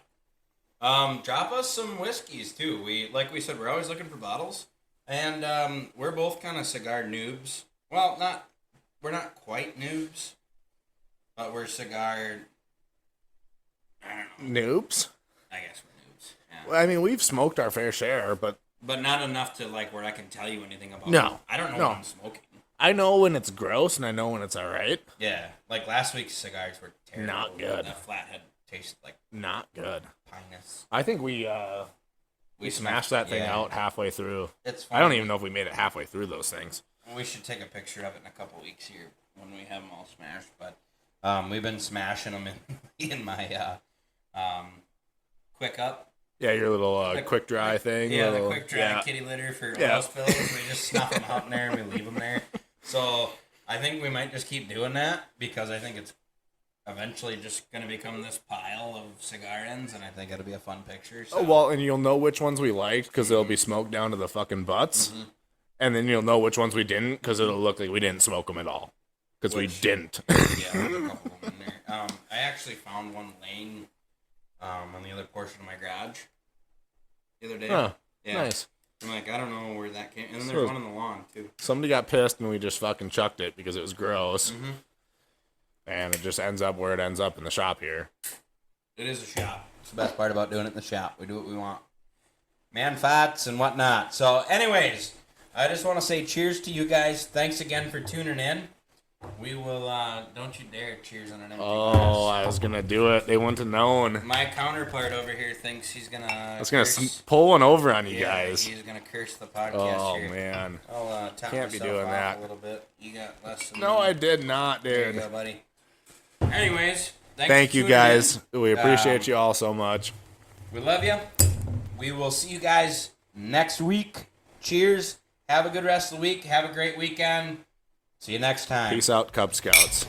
Drop us some whiskeys too. Like we said, we're always looking for bottles, and we're both kind of cigar noobs. Well, we're not quite noobs, but we're cigar. I don't know. noobs. I guess we're noobs. Yeah. Well, I mean, we've smoked our fair share, but Not enough to like where I can tell you anything about. No. it. I don't know No. what I'm smoking. I know when it's gross and I know when it's all right. Yeah, like last week's cigars were terrible. Not good. That flathead tasted like Not good. pinus. I think we smashed that thing out halfway through. It's I don't even know if we made it halfway through those things. We should take a picture of it in a couple weeks here when we have them all smashed. But we've been smashing them in my quick up. Yeah, your little quick dry thing. Yeah, little, the quick dry kitty litter for Yeah. oil spills. We just snuff them out in there and we leave them there. So I think we might just keep doing that because I think it's eventually just going to become this pile of cigar ends, and I think it'll be a fun picture. So. Oh, well, and you'll know which ones we liked because they'll be smoked down to the fucking butts. Mm-hmm. And then you'll know which ones we didn't because it'll look like we didn't smoke them at all. Because we didn't. Yeah, there's a couple of them in there. I actually found one laying on the other portion of my garage the other day. Huh, Yeah. nice. I'm like, I don't know where that came. And then So- there's one on the lawn too. Somebody got pissed and we just fucking chucked it because it was gross. Mm-hmm. And it just ends up where it ends up in the shop here. It is a shop. It's the best part about doing it in the shop. We do what we want. Man fats and whatnot. So, anyways, I just want to say cheers to you guys. Thanks again for tuning in. We will, don't you dare cheers on an empty Oh, glass. I was going to do it. They wouldn't have known. My counterpart over here thinks he's going to I was going to pull one over on you guys. He's going to curse the podcast Oh, here. man. I'll top Can't be myself doing off that. a little bit. You got less than No, me. I did not, There you dude. go, buddy. Anyways, thanks Thank for you, tuning guys. in. We appreciate you all so much. We love you. We will see you guys next week. Cheers. Have a good rest of the week. Have a great weekend. See you next time. Peace out, Cub Scouts.